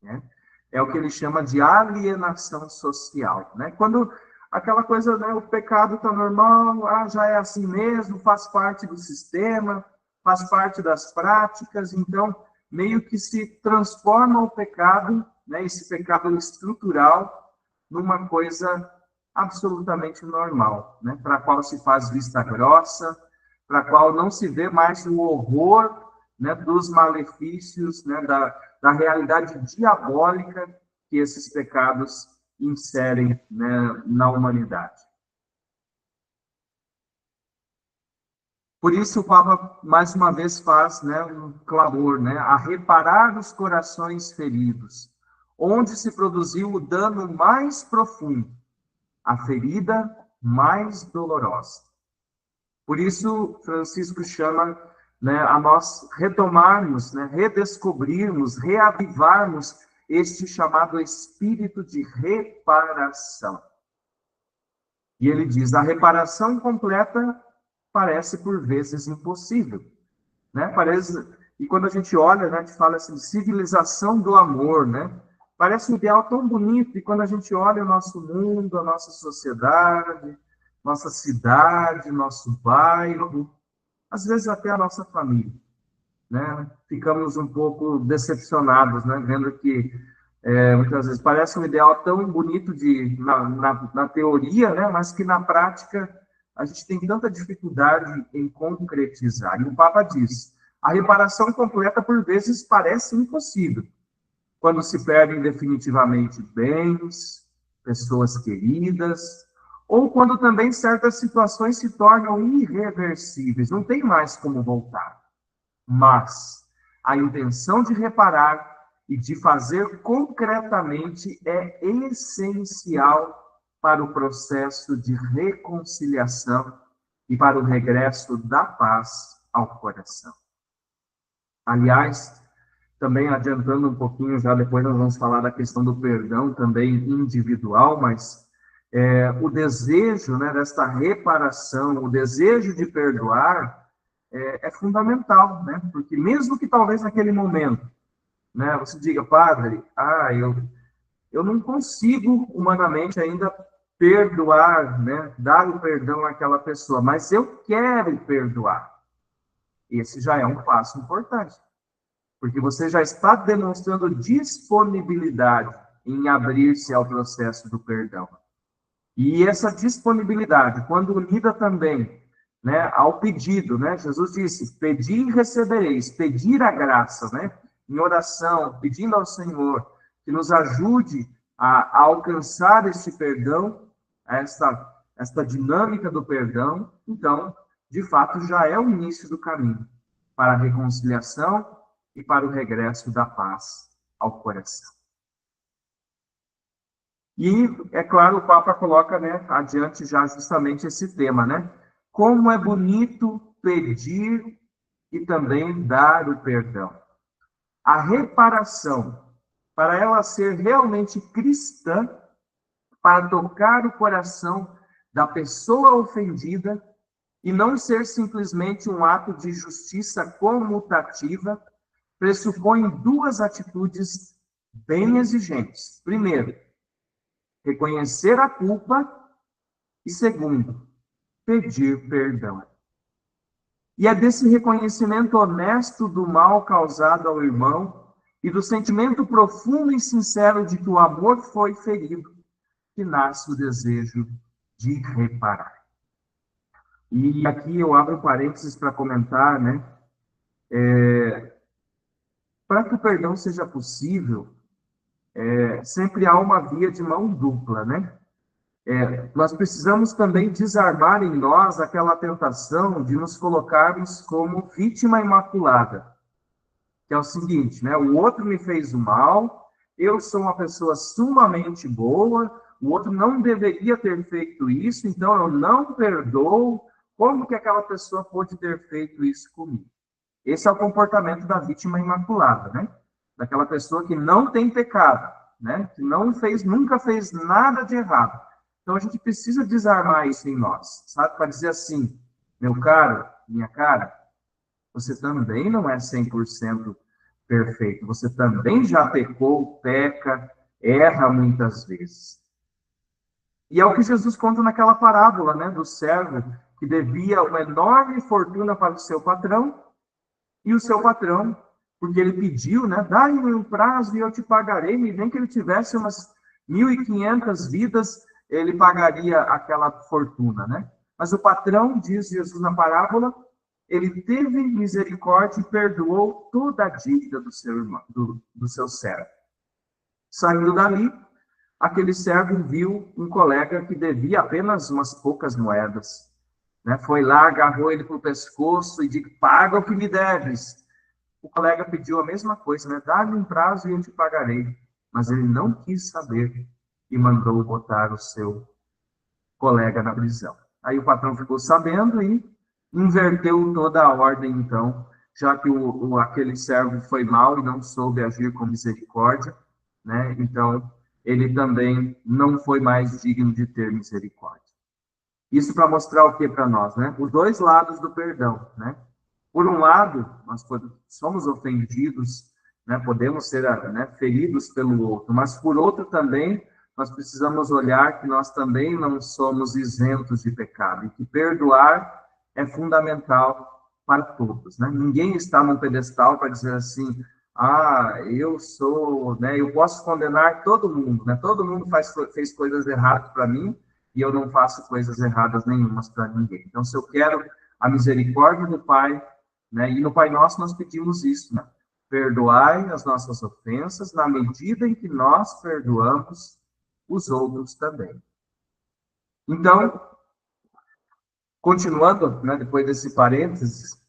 Né? É o que ele chama de alienação social. Né? Quando aquela coisa, né, o pecado está normal, já é assim mesmo, faz parte do sistema, faz parte das práticas, então meio que se transforma o pecado, né, esse pecado estrutural, numa coisa absolutamente normal, né, para a qual se faz vista grossa, para a qual não se vê mais o horror, né, dos malefícios, né, da realidade diabólica que esses pecados inserem, né, na humanidade. Por isso o Papa, mais uma vez, faz, né, um clamor, né, a reparar os corações feridos, onde se produziu o dano mais profundo, a ferida mais dolorosa. Por isso, Francisco chama, né, a nós retomarmos, né, redescobrirmos, reavivarmos este chamado espírito de reparação. E ele diz: a reparação completa parece por vezes impossível, né? E quando a gente olha, né, a gente fala assim, civilização do amor, né? Parece um ideal tão bonito, e quando a gente olha o nosso mundo, a nossa sociedade, nossa cidade, nosso bairro, às vezes até a nossa família, né? Ficamos um pouco decepcionados, né? Vendo que muitas vezes parece um ideal tão bonito na teoria, né? Mas que na prática a gente tem tanta dificuldade em concretizar. E o Papa diz: a reparação completa por vezes parece impossível, quando se perdem definitivamente bens, pessoas queridas, ou quando também certas situações se tornam irreversíveis, não tem mais como voltar. Mas a intenção de reparar e de fazer concretamente é essencial para o processo de reconciliação e para o regresso da paz ao coração. Aliás, também adiantando um pouquinho, já depois nós vamos falar da questão do perdão também individual, mas o desejo, né, desta reparação, o desejo de perdoar é fundamental, né? Porque mesmo que talvez naquele momento, né, você diga: padre, eu não consigo humanamente ainda perdoar, né, dar o perdão àquela pessoa, mas eu quero perdoar. Esse já é um passo importante, porque você já está demonstrando disponibilidade em abrir-se ao processo do perdão. E essa disponibilidade, quando unida também né, ao pedido, né? Jesus disse: "Pedi e recebereis", pedir a graça, né? Em oração, pedindo ao Senhor que nos ajude a alcançar esse perdão, esta dinâmica do perdão. Então, de fato, já é o início do caminho para a reconciliação e para o regresso da paz ao coração. E, é claro, o Papa coloca, né, adiante já justamente esse tema, né? Como é bonito pedir e também dar o perdão. A reparação, para ela ser realmente cristã, para tocar o coração da pessoa ofendida e não ser simplesmente um ato de justiça comutativa, pressupõe duas atitudes bem exigentes. Primeiro, reconhecer a culpa e, segundo, pedir perdão. E é desse reconhecimento honesto do mal causado ao irmão e do sentimento profundo e sincero de que o amor foi ferido que nasce o desejo de reparar. E aqui eu abro parênteses para comentar, né? Para que o perdão seja possível, sempre há uma via de mão dupla, né? Nós precisamos também desarmar em nós aquela tentação de nos colocarmos como vítima imaculada, que é o seguinte, né? O outro me fez o mal, eu sou uma pessoa sumamente boa, o outro não deveria ter feito isso, então eu não perdoo. Como que aquela pessoa pode ter feito isso comigo? Esse é o comportamento da vítima imaculada, né? Daquela pessoa que não tem pecado, né? Que não fez, nunca fez nada de errado. Então a gente precisa desarmar isso em nós, sabe? Para dizer assim, meu caro, minha cara, você também não é 100% perfeito. Você também já pecou, peca, erra muitas vezes. E é o que Jesus conta naquela parábola, né? Do servo que devia uma enorme fortuna para o seu patrão, e o seu patrão, porque ele pediu, né? Dá-me um prazo e eu te pagarei. E nem que ele tivesse umas 1.500 vidas, ele pagaria aquela fortuna, né? Mas o patrão, diz Jesus na parábola, ele teve misericórdia e perdoou toda a dívida do seu irmão, do seu servo. Saindo dali, aquele servo viu um colega que devia apenas umas poucas moedas, né? Foi lá, agarrou ele pelo pescoço e disse: paga o que me deves. O colega pediu a mesma coisa, né? Dá-me um prazo e eu te pagarei. Mas ele não quis saber e mandou botar o seu colega na prisão. Aí o patrão ficou sabendo e inverteu toda a ordem, então, já que aquele servo foi mau e não soube agir com misericórdia, né? Então, ele também não foi mais digno de ter misericórdia. Isso para mostrar o que para nós, né? Os dois lados do perdão, né? Por um lado, nós somos ofendidos, né? Podemos ser, né, feridos pelo outro, mas por outro também, nós precisamos olhar que nós também não somos isentos de pecado e que perdoar é fundamental para todos, né? Ninguém está num pedestal para dizer assim: ah, eu sou, né? Eu posso condenar todo mundo, né? Todo mundo fez coisas erradas para mim e eu não faço coisas erradas nenhumas para ninguém. Então, se eu quero a misericórdia do Pai, né? E no Pai Nosso nós pedimos isso, né? Perdoai as nossas ofensas na medida em que nós perdoamos os outros também. Então, continuando, né, depois desse parênteses,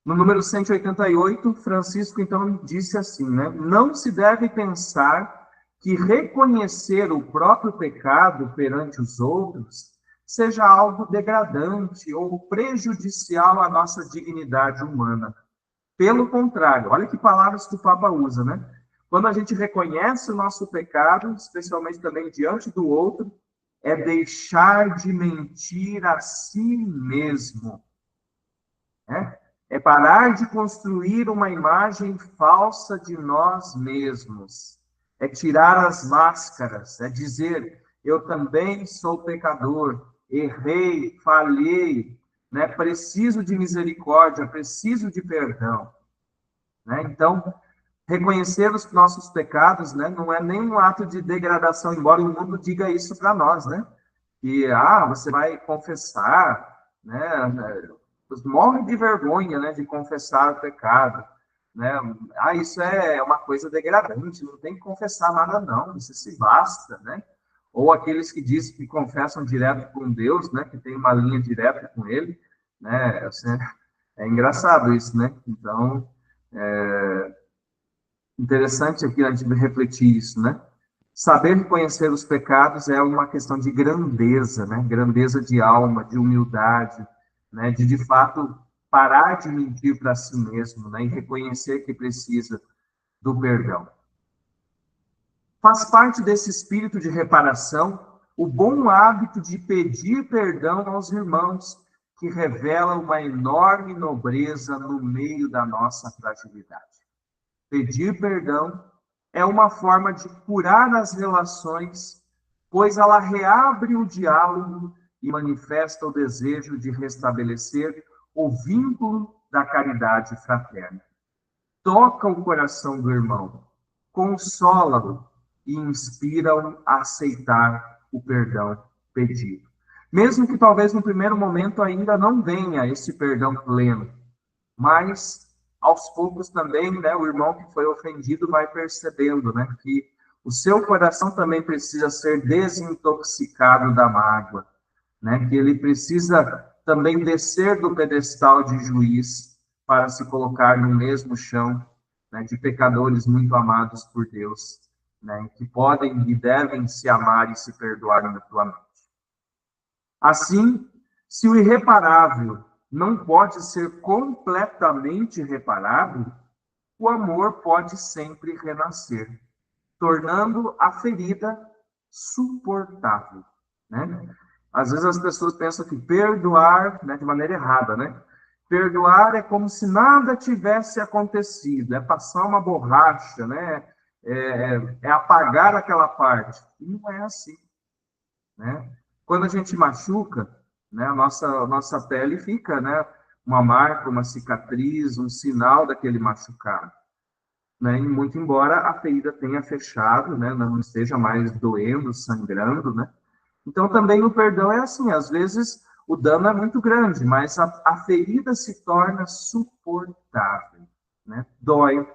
no número 188, Francisco então disse assim, né? Não se deve pensar que reconhecer o próprio pecado perante os outros seja algo degradante ou prejudicial à nossa dignidade humana. Pelo contrário, olha que palavras que o Papa usa, né? Quando a gente reconhece o nosso pecado, especialmente também diante do outro, é deixar de mentir a si mesmo, né? É parar de construir uma imagem falsa de nós mesmos. É tirar as máscaras, é dizer: eu também sou pecador, errei, falhei, né? Preciso de misericórdia, preciso de perdão. Né? Então, reconhecer os nossos pecados, né, não é nenhum ato de degradação, embora o mundo diga isso para nós, né? Que, você vai confessar, né? Morre de vergonha, né, de confessar o pecado, né? Ah, isso é uma coisa degradante, não tem que confessar nada não, isso se basta, né? Ou aqueles que dizem que confessam direto com Deus, né, que tem uma linha direta com Ele, né? Assim, é engraçado isso, né? Então, interessante aqui a gente refletir isso, né? Saber reconhecer os pecados é uma questão de grandeza, né? Grandeza de alma, de humildade, né? De fato parar de mentir para si mesmo, né? E reconhecer que precisa do perdão. Faz parte desse espírito de reparação o bom hábito de pedir perdão aos irmãos, que revela uma enorme nobreza no meio da nossa fragilidade. Pedir perdão é uma forma de curar as relações, pois ela reabre o diálogo e manifesta o desejo de restabelecer o vínculo da caridade fraterna. Toca o coração do irmão, consola-o e inspira-o a aceitar o perdão pedido. Mesmo que talvez no primeiro momento ainda não venha esse perdão pleno, mas aos poucos também, né, o irmão que foi ofendido vai percebendo, né, que o seu coração também precisa ser desintoxicado da mágoa, né, que ele precisa também descer do pedestal de juiz para se colocar no mesmo chão, né, de pecadores muito amados por Deus, né, que podem e devem se amar e se perdoar mutuamente. Assim, se o irreparável não pode ser completamente reparado, o amor pode sempre renascer, tornando a ferida suportável, né? Às vezes as pessoas pensam que perdoar, né, de maneira errada, né? Perdoar é como se nada tivesse acontecido, é passar uma borracha, né? É apagar aquela parte. E não é assim, né? Quando a gente machuca, né, a nossa pele fica, né, uma marca, uma cicatriz, um sinal daquele machucado, né? E muito embora a ferida tenha fechado, né, não esteja mais doendo, sangrando, né? Então também o perdão é assim, às vezes o dano é muito grande, mas a ferida se torna suportável, né? Dói,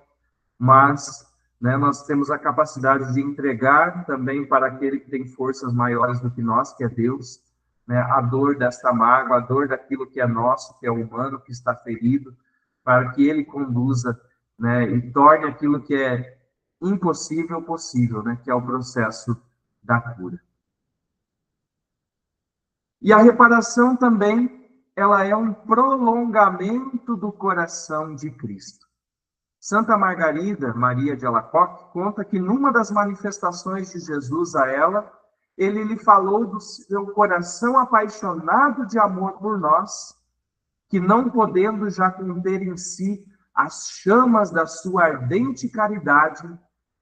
mas, né, nós temos a capacidade de entregar também para aquele que tem forças maiores do que nós, que é Deus, né, a dor desta mágoa, a dor daquilo que é nosso, que é humano, que está ferido, para que ele conduza, né, e torne aquilo que é impossível possível, né, que é o processo da cura. E a reparação também, ela é um prolongamento do coração de Cristo. Santa Margarida Maria de Alacoque conta que numa das manifestações de Jesus a ela, ele lhe falou do seu coração apaixonado de amor por nós, que não podendo já conter em si as chamas da sua ardente caridade,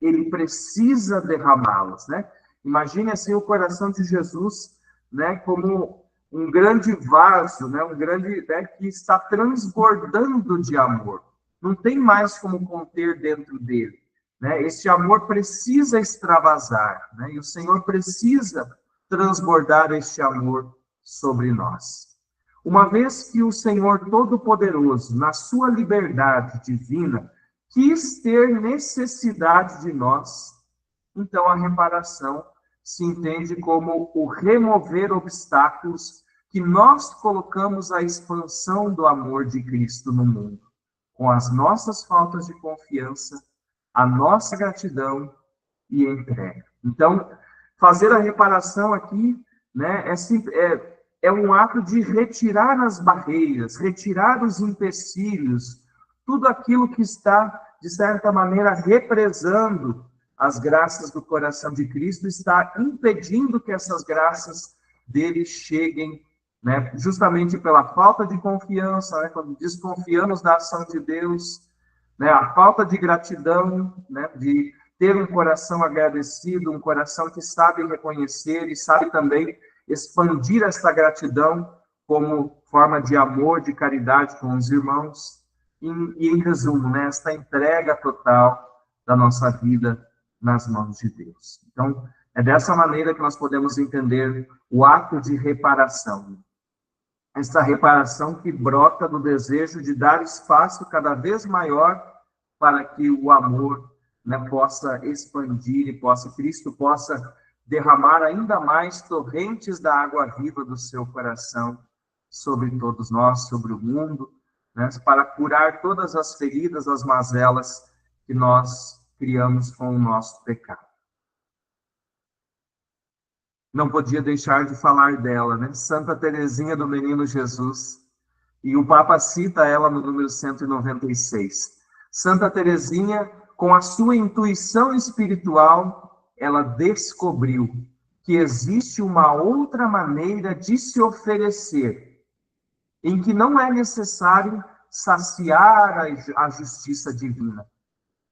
ele precisa derramá-las, né? Imagine assim o coração de Jesus, né, como um grande vaso, né, um grande, né, que está transbordando de amor. Não tem mais como conter dentro dele, né? Esse amor precisa extravasar, né? E o Senhor precisa transbordar este amor sobre nós. Uma vez que o Senhor Todo-Poderoso, na sua liberdade divina, quis ter necessidade de nós, então a reparação se entende como o remover obstáculos que nós colocamos à expansão do amor de Cristo no mundo, com as nossas faltas de confiança, a nossa gratidão e entrega. Então, fazer a reparação aqui, né, é um ato de retirar as barreiras, retirar os empecilhos, tudo aquilo que está, de certa maneira, represando as graças do coração de Cristo, está impedindo que essas graças dele cheguem, né, justamente pela falta de confiança, né, quando desconfiamos da ação de Deus, né, a falta de gratidão, né, de ter um coração agradecido, um coração que sabe reconhecer e sabe também expandir esta gratidão como forma de amor, de caridade com os irmãos. E em resumo, né, esta entrega total da nossa vida nas mãos de Deus. Então, é dessa maneira que nós podemos entender o ato de reparação. essa reparação que brota do desejo de dar espaço cada vez maior para que o amor, né, possa expandir e Cristo possa derramar ainda mais torrentes da água viva do seu coração sobre todos nós, sobre o mundo, né, para curar todas as feridas, as mazelas que nós criamos com o nosso pecado. Não podia deixar de falar dela, né? Santa Teresinha do Menino Jesus. E o Papa cita ela no número 196. Santa Teresinha, com a sua intuição espiritual, ela descobriu que existe uma outra maneira de se oferecer, em que não é necessário saciar a justiça divina,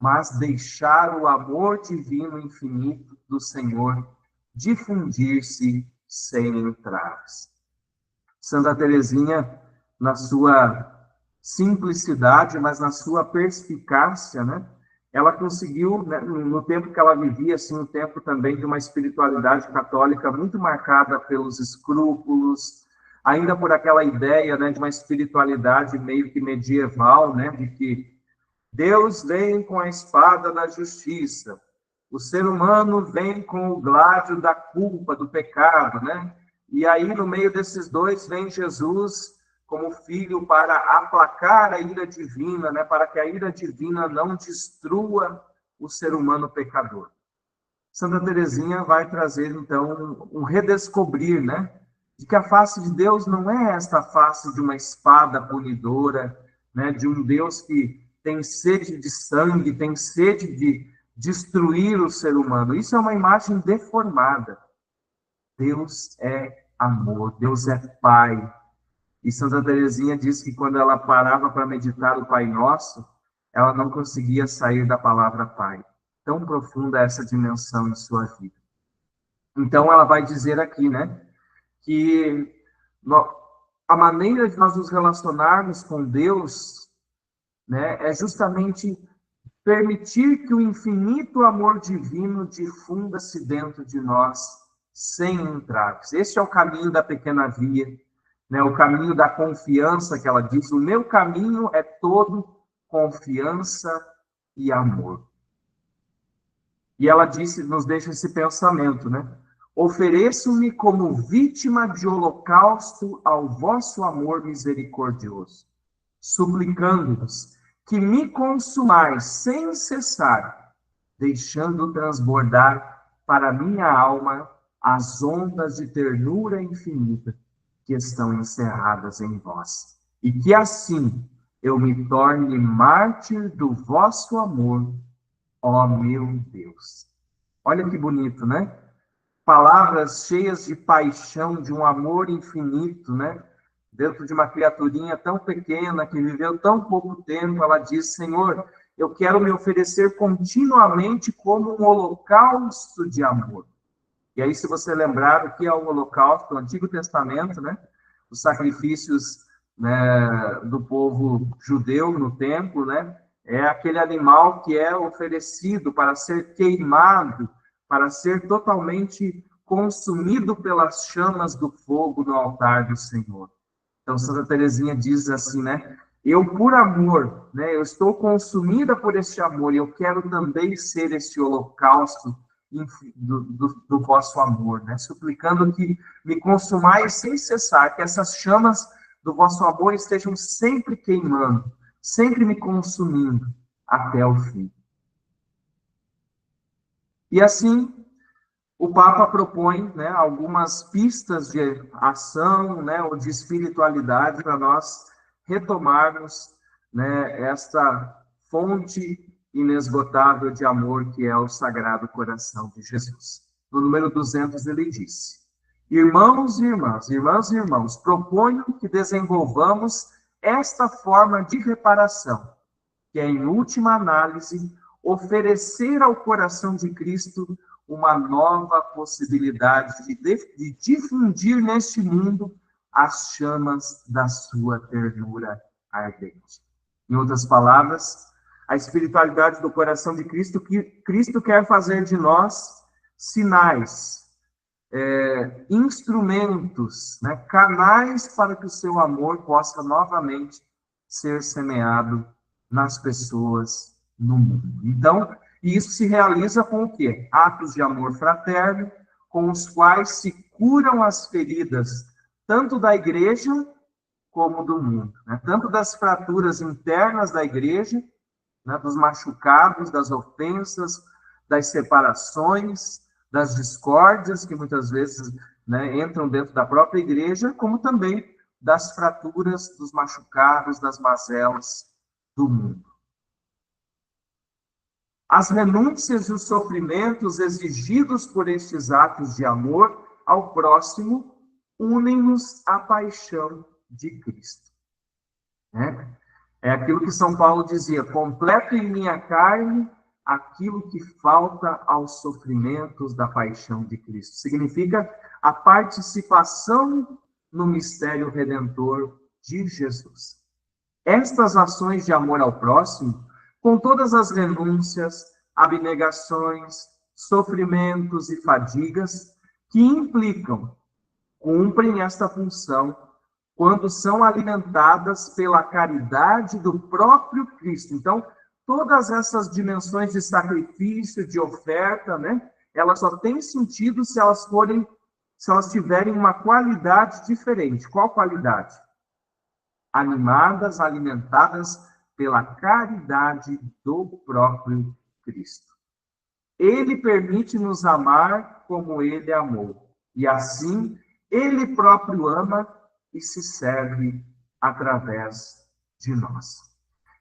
mas deixar o amor divino infinito do Senhor difundir-se sem entraves. Santa Teresinha, na sua simplicidade, mas na sua perspicácia, né? Ela conseguiu, né, no tempo que ela vivia, assim, um tempo também de uma espiritualidade católica muito marcada pelos escrúpulos, ainda por aquela ideia, né, de uma espiritualidade meio que medieval, né, de que Deus vem com a espada da justiça, o ser humano vem com o gládio da culpa, do pecado, né? E aí, no meio desses dois, vem Jesus como filho para aplacar a ira divina, né? Para que a ira divina não destrua o ser humano pecador. Santa Teresinha vai trazer, então, um redescobrir, né? De que a face de Deus não é esta face de uma espada punidora, né? De um Deus que tem sede de sangue, tem sede de destruir o ser humano. Isso é uma imagem deformada. Deus é amor, Deus é Pai. E Santa Teresinha diz que quando ela parava para meditar o Pai Nosso, ela não conseguia sair da palavra Pai. Tão profunda é essa dimensão em sua vida. Então ela vai dizer aqui, né, que a maneira de nós nos relacionarmos com Deus, né, é justamente permitir que o infinito amor divino difunda-se dentro de nós, sem entraves. Este é o caminho da pequena via, né? O caminho da confiança, que ela diz, o meu caminho é todo confiança e amor. E ela disse, nos deixa esse pensamento, né? Ofereço-me como vítima de holocausto ao vosso amor misericordioso, suplicando-vos que me consumais sem cessar, deixando transbordar para minha alma as ondas de ternura infinita que estão encerradas em vós. E que assim eu me torne mártir do vosso amor, ó meu Deus. Olha que bonito, né? Palavras cheias de paixão, de um amor infinito, né? Dentro de uma criaturinha tão pequena, que viveu tão pouco tempo, ela diz, Senhor, eu quero me oferecer continuamente como um holocausto de amor. E aí, se você lembrar o que é o holocausto, o Antigo Testamento, né? Os sacrifícios, né, do povo judeu no templo, né? É aquele animal que é oferecido para ser queimado, para ser totalmente consumido pelas chamas do fogo no altar do Senhor. Então, Santa Teresinha diz assim, né? Eu, por amor, né? Eu estou consumida por este amor e eu quero também ser este holocausto do vosso amor, né? Suplicando que me consumais sem cessar, que essas chamas do vosso amor estejam sempre queimando, sempre me consumindo até o fim. E assim, o Papa propõe, né, algumas pistas de ação, né, ou de espiritualidade para nós retomarmos, né, esta fonte inesgotável de amor que é o Sagrado Coração de Jesus. No número 200 ele disse: Irmãos e irmãs, irmãs e irmãos, proponho que desenvolvamos esta forma de reparação, que é, em última análise, oferecer ao coração de Cristo uma nova possibilidade de difundir neste mundo as chamas da sua ternura ardente. Em outras palavras, a espiritualidade do coração de Cristo, que Cristo quer fazer de nós sinais, instrumentos, né, canais para que o seu amor possa novamente ser semeado nas pessoas no mundo. Então, isso se realiza com o quê? Atos de amor fraterno, com os quais se curam as feridas, tanto da igreja como do mundo, né? Tanto das fraturas internas da igreja, né, dos machucados, das ofensas, das separações, das discórdias que muitas vezes, né, entram dentro da própria igreja, como também das fraturas, dos machucados, das mazelas do mundo. As renúncias e os sofrimentos exigidos por estes atos de amor ao próximo unem-nos à paixão de Cristo, né? É aquilo que São Paulo dizia: completo em minha carne aquilo que falta aos sofrimentos da paixão de Cristo. Significa a participação no mistério redentor de Jesus. Estas ações de amor ao próximo, com todas as renúncias, abnegações, sofrimentos e fadigas que implicam, cumprem esta função quando são alimentadas pela caridade do próprio Cristo. Então, todas essas dimensões de sacrifício, de oferta, né, elas só têm sentido se elas tiverem uma qualidade diferente. Qual qualidade? Animadas, alimentadas pela caridade do próprio Cristo. Ele permite nos amar como ele amou. E assim, ele próprio ama e se serve através de nós.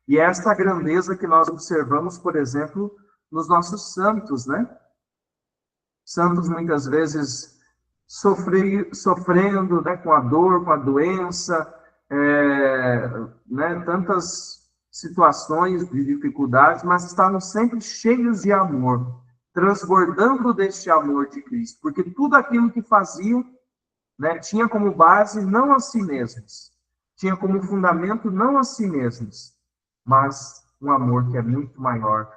E é esta grandeza que nós observamos, por exemplo, nos nossos santos, né? Santos muitas vezes sofrendo, né, com a dor, com a doença, né, tantas situações de dificuldades, mas estavam sempre cheios de amor, transbordando deste amor de Cristo, porque tudo aquilo que faziam, né, tinha como base não a si mesmos, tinha como fundamento não a si mesmos, mas um amor que é muito maior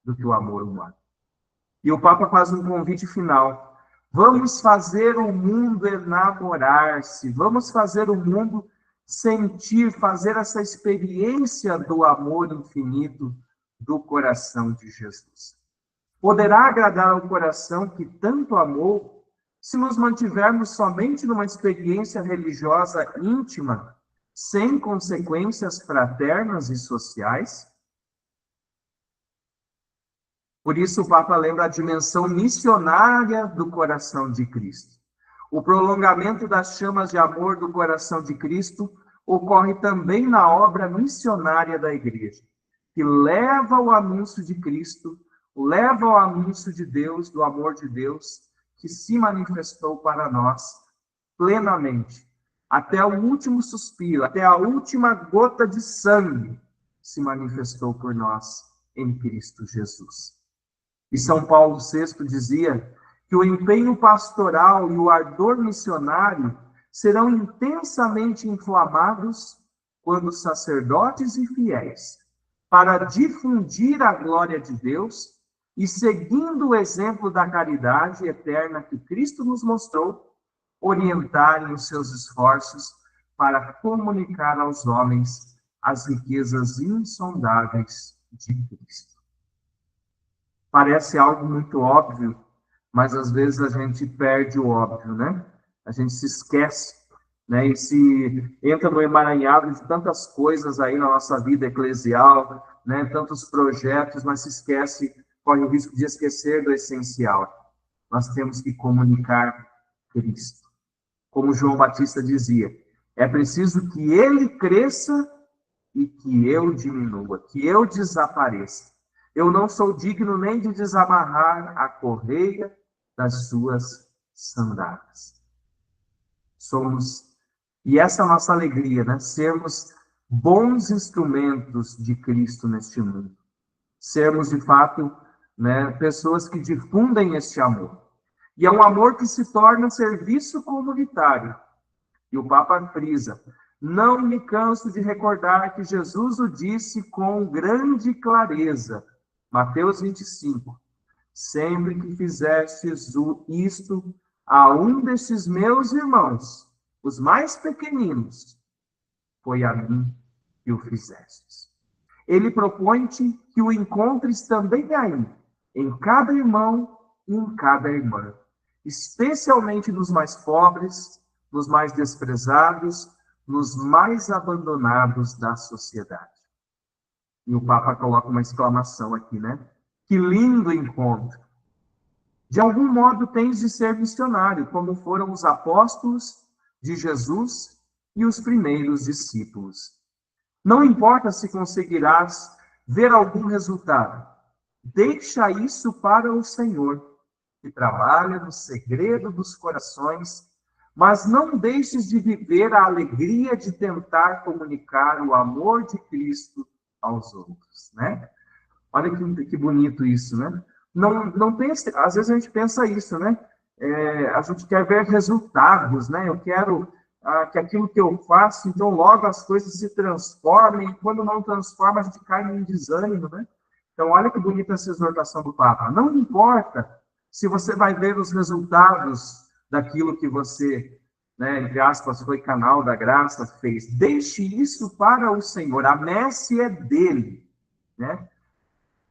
do que o amor humano. E o Papa faz um convite final: vamos fazer o mundo enamorar-se, vamos fazer o mundo sentir, fazer essa experiência do amor infinito do coração de Jesus. Poderá agradar ao coração que tanto amou se nos mantivermos somente numa experiência religiosa íntima, sem consequências fraternas e sociais? Por isso, o Papa lembra a dimensão missionária do coração de Cristo. O prolongamento das chamas de amor do coração de Cristo ocorre também na obra missionária da Igreja, que leva o anúncio de Cristo, leva o anúncio de Deus, do amor de Deus, que se manifestou para nós plenamente, até o último suspiro, até a última gota de sangue, se manifestou por nós em Cristo Jesus. E São Paulo VI dizia que o empenho pastoral e o ardor missionário serão intensamente inflamados quando sacerdotes e fiéis, para difundir a glória de Deus e seguindo o exemplo da caridade eterna que Cristo nos mostrou, orientarem os seus esforços para comunicar aos homens as riquezas insondáveis de Cristo. Parece algo muito óbvio, mas às vezes a gente perde o óbvio, né? A gente se esquece, né? E se entra no emaranhado de tantas coisas aí na nossa vida eclesial, né? Tantos projetos, mas se esquece, corre o risco de esquecer do essencial. Nós temos que comunicar Cristo. Como João Batista dizia, é preciso que ele cresça e que eu diminua, que eu desapareça. Eu não sou digno nem de desamarrar a correia das suas sandálias. E essa é a nossa alegria, né? Sermos bons instrumentos de Cristo neste mundo. Sermos, de fato, né, pessoas que difundem este amor. E é um amor que se torna serviço comunitário. E o Papa frisa: não me canso de recordar que Jesus o disse com grande clareza. Mateus 25. Sempre que fizestes isto a um desses meus irmãos, os mais pequeninos, foi a mim que o fizestes. Ele propõe-te que o encontres também aí, em cada irmão e em cada irmã, especialmente nos mais pobres, nos mais desprezados, nos mais abandonados da sociedade. E o Papa coloca uma exclamação aqui, né? Que lindo encontro! De algum modo tens de ser missionário, como foram os apóstolos de Jesus e os primeiros discípulos. Não importa se conseguirás ver algum resultado, deixa isso para o Senhor, que trabalha no segredo dos corações, mas não deixes de viver a alegria de tentar comunicar o amor de Cristo aos outros, né? Olha que bonito isso, né? Não pense, às vezes a gente pensa isso, né? A gente quer ver resultados, né? Eu quero que aquilo que eu faço, então logo as coisas se transformem, e quando não transforma, a gente cai em desânimo, né? Então, olha que bonita essa exortação do Papa. Não importa se você vai ver os resultados daquilo que você, né, entre aspas, foi canal da graça, fez. Deixe isso para o Senhor. A messe é dele, né?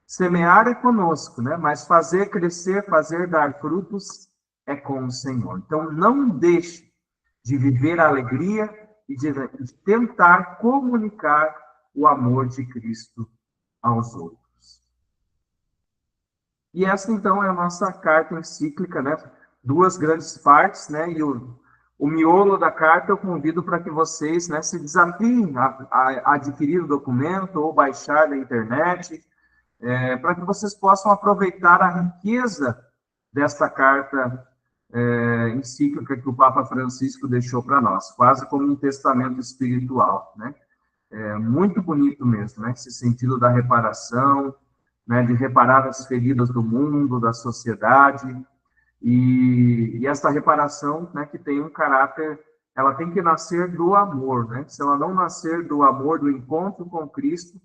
Semear é conosco, né? Mas fazer crescer, fazer dar frutos é com o Senhor. Então, não deixe de viver a alegria e de tentar comunicar o amor de Cristo aos outros. E essa, então, é a nossa carta encíclica, né? Duas grandes partes, né? E o miolo da carta eu convido para que vocês, né, se desafiem a adquirir o documento ou baixar na internet, para que vocês possam aproveitar a riqueza desta carta encíclica que o Papa Francisco deixou para nós, quase como um testamento espiritual, né? Muito bonito mesmo, né? Esse sentido da reparação, né? De reparar as feridas do mundo, da sociedade, e essa reparação, né? Que tem um caráter, ela tem que nascer do amor, né? Se ela não nascer do amor, do encontro com Cristo,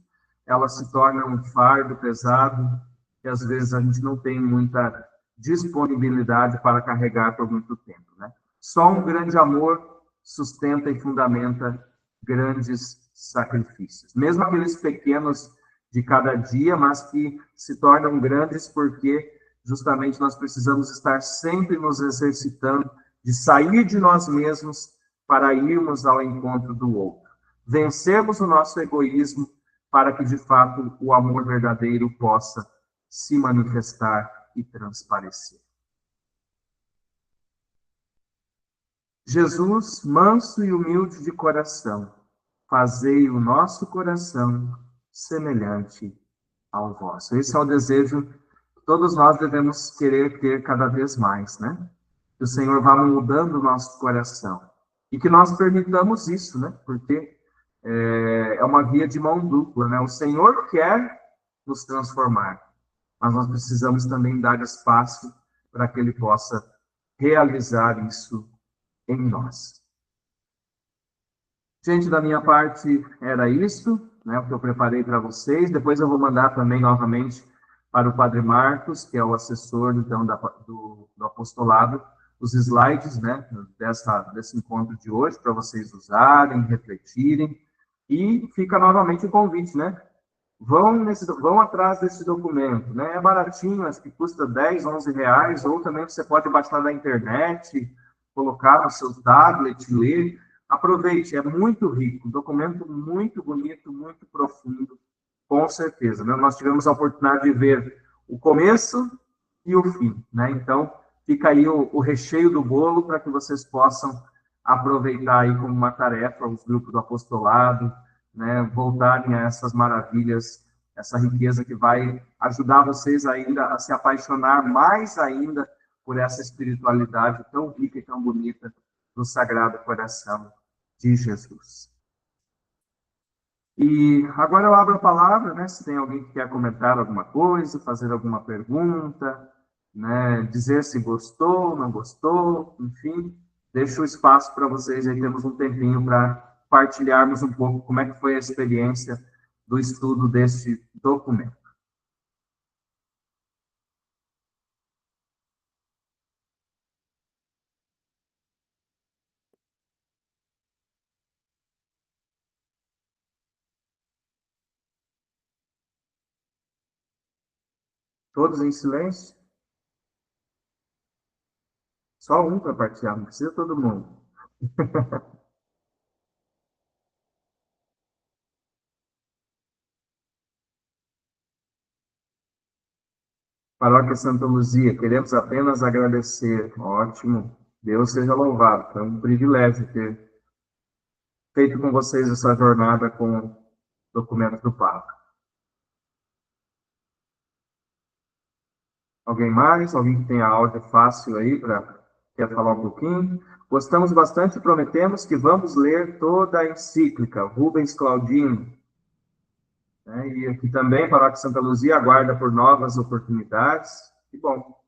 ela se torna um fardo pesado, que às vezes a gente não tem muita disponibilidade para carregar por muito tempo, né? Só um grande amor sustenta e fundamenta grandes sacrifícios, mesmo aqueles pequenos de cada dia, mas que se tornam grandes porque justamente nós precisamos estar sempre nos exercitando de sair de nós mesmos para irmos ao encontro do outro. Vencermos o nosso egoísmo para que, de fato, o amor verdadeiro possa se manifestar e transparecer. Jesus, manso e humilde de coração, fazei o nosso coração semelhante ao vosso. Esse é o desejo que todos nós devemos querer ter cada vez mais, né? Que o Senhor vá mudando o nosso coração. E que nós permitamos isso, né? Porque é uma via de mão dupla, né? O Senhor quer nos transformar, mas nós precisamos também dar espaço para que Ele possa realizar isso em nós. Gente, da minha parte era isso, né, o que eu preparei para vocês. Depois eu vou mandar também novamente para o Padre Marcos, que é o assessor então do apostolado, os slides, né, desse encontro de hoje para vocês usarem, refletirem. E fica novamente o convite, né? Vão atrás desse documento, né? É baratinho, acho que custa 10, 11 reais, ou também você pode baixar da internet, colocar no seu tablet, ler. Aproveite, é muito rico, um documento muito bonito, muito profundo, com certeza, né? Nós tivemos a oportunidade de ver o começo e o fim, né? Então, fica aí o recheio do bolo para que vocês possam aproveitar aí como uma tarefa, os grupos do apostolado, né, voltarem a essas maravilhas, essa riqueza que vai ajudar vocês ainda a se apaixonar mais ainda por essa espiritualidade tão rica e tão bonita do Sagrado Coração de Jesus. E agora eu abro a palavra, né, se tem alguém que quer comentar alguma coisa, fazer alguma pergunta, né, dizer se gostou, não gostou, enfim, deixo o espaço para vocês aí, temos um tempinho para partilharmos um pouco como é que foi a experiência do estudo deste documento. Todos em silêncio? Só um para partilhar, não precisa todo mundo. Paróquia Santa Luzia, queremos apenas agradecer. Ótimo. Deus seja louvado. Foi um privilégio ter feito com vocês essa jornada com o documento do Papa. Alguém mais? Alguém que tenha áudio fácil aí para quer falar um pouquinho? Gostamos bastante e prometemos que vamos ler toda a encíclica, Rubens Claudino. Né? E aqui também, a Paróquia Santa Luzia aguarda por novas oportunidades. Que bom.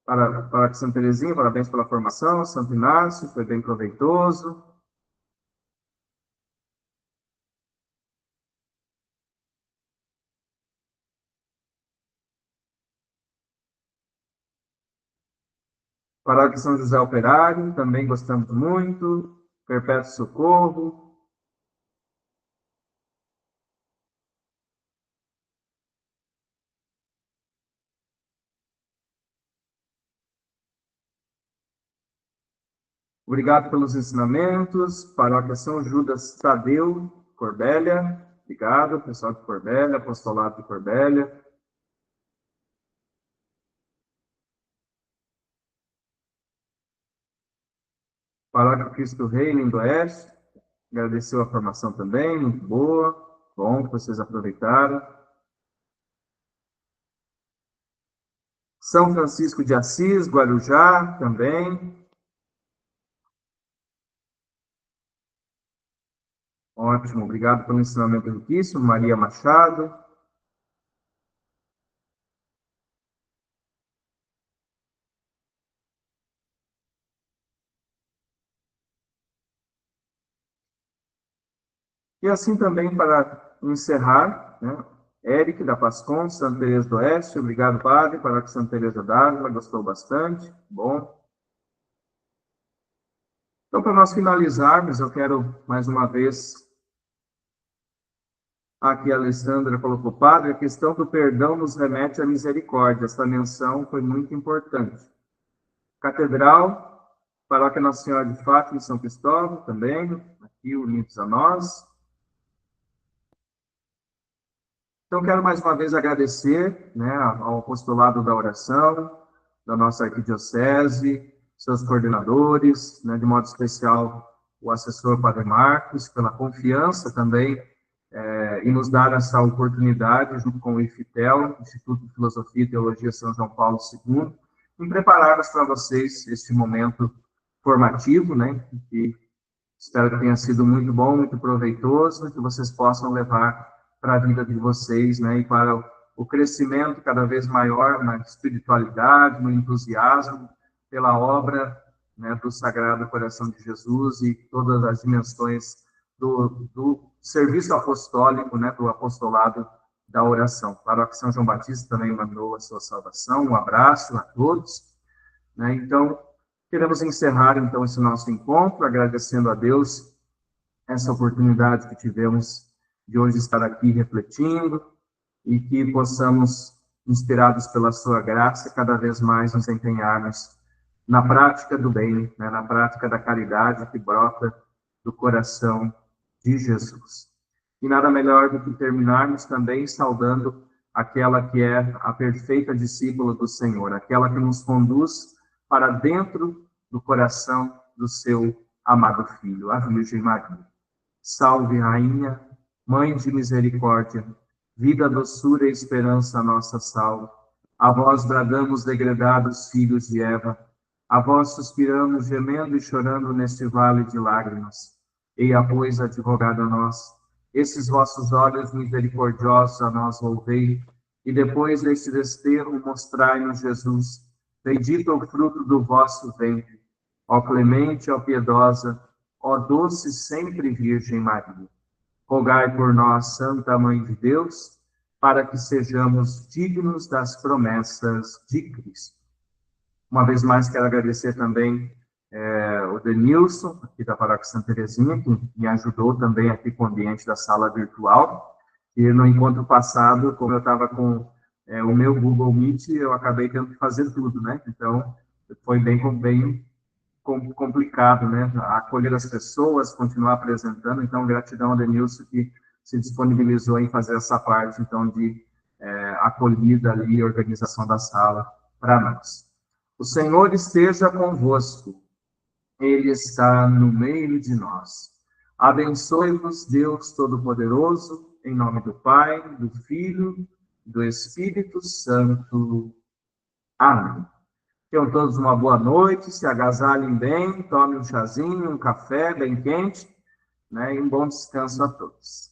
Para Santa Teresinha, parabéns pela formação. Santo Inácio, foi bem proveitoso. Paróquia São José Operário, também gostamos muito. Perpétuo Socorro. Obrigado pelos ensinamentos. Paróquia São Judas Tadeu, Corbélia. Obrigado, pessoal de Corbélia, apostolado de Corbélia. Paróquia Cristo Rei, Lindo Oeste. Agradeceu a formação também, muito boa. Bom que vocês aproveitaram. São Francisco de Assis, Guarujá, também. Ótimo, obrigado pelo ensinamento riquíssimo. Maria Machado. E assim também, para encerrar, né? Eric da Pascon, Santa Teresa do Oeste. Obrigado, padre. Paróquia Santa Teresa d'Ávila, gostou bastante. Bom. Então, para nós finalizarmos, eu quero mais uma vez. Aqui a Alessandra colocou, padre, a questão do perdão nos remete à misericórdia. Essa menção foi muito importante. Catedral, Paróquia Nossa Senhora de Fátima, em São Cristóvão, também, aqui unidos a nós. Então, quero mais uma vez agradecer, né, ao apostolado da oração, da nossa arquidiocese, seus coordenadores, né, de modo especial o assessor Padre Marcos, pela confiança também e nos dar essa oportunidade, junto com o IFITEL, Instituto de Filosofia e Teologia São João Paulo II, em prepararmos para vocês este momento formativo, né, que espero que tenha sido muito bom, muito proveitoso, que vocês possam levar para a vida de vocês, né, e para o crescimento cada vez maior na espiritualidade, no entusiasmo pela obra, né, do Sagrado Coração de Jesus e todas as dimensões do serviço apostólico, né, do apostolado da oração. Paróquia São João Batista também mandou a sua saudação, um abraço a todos, né, então, queremos encerrar, então, esse nosso encontro, agradecendo a Deus essa oportunidade que tivemos de hoje estar aqui refletindo e que possamos, inspirados pela sua graça, cada vez mais nos empenharmos na prática do bem, né, na prática da caridade que brota do coração de Jesus. E nada melhor do que terminarmos também saudando aquela que é a perfeita discípula do Senhor, aquela que nos conduz para dentro do coração do seu amado Filho, a Virgem Maria. Salve, Rainha, Mãe de misericórdia, vida, doçura e esperança nossa salve. A vós bradamos, degredados filhos de Eva, a vós suspiramos, gemendo e chorando neste vale de lágrimas. Eia, pois, advogada nós, esses vossos olhos misericordiosos a nós volvei, e depois deste desterro mostrai-nos Jesus, bendito o fruto do vosso ventre. Ó clemente, ó piedosa, ó doce sempre Virgem Maria. Rogai por nós, Santa Mãe de Deus, para que sejamos dignos das promessas de Cristo. Uma vez mais, quero agradecer também o Denilson, aqui da Paróquia Santa Teresinha, que me ajudou também aqui com o ambiente da sala virtual. E no encontro passado, como eu estava com o meu Google Meet, eu acabei tendo que fazer tudo, né? Então, foi bem complicado, né? Acolher as pessoas, continuar apresentando. Então, gratidão a Denilson que se disponibilizou em fazer essa parte, então, de acolhida ali, organização da sala para nós. O Senhor esteja convosco. Ele está no meio de nós. Abençoe-vos, Deus Todo-Poderoso, em nome do Pai, do Filho, do Espírito Santo. Amém. Tenham todos uma boa noite, se agasalhem bem, tomem um chazinho, um café bem quente, né, e um bom descanso a todos.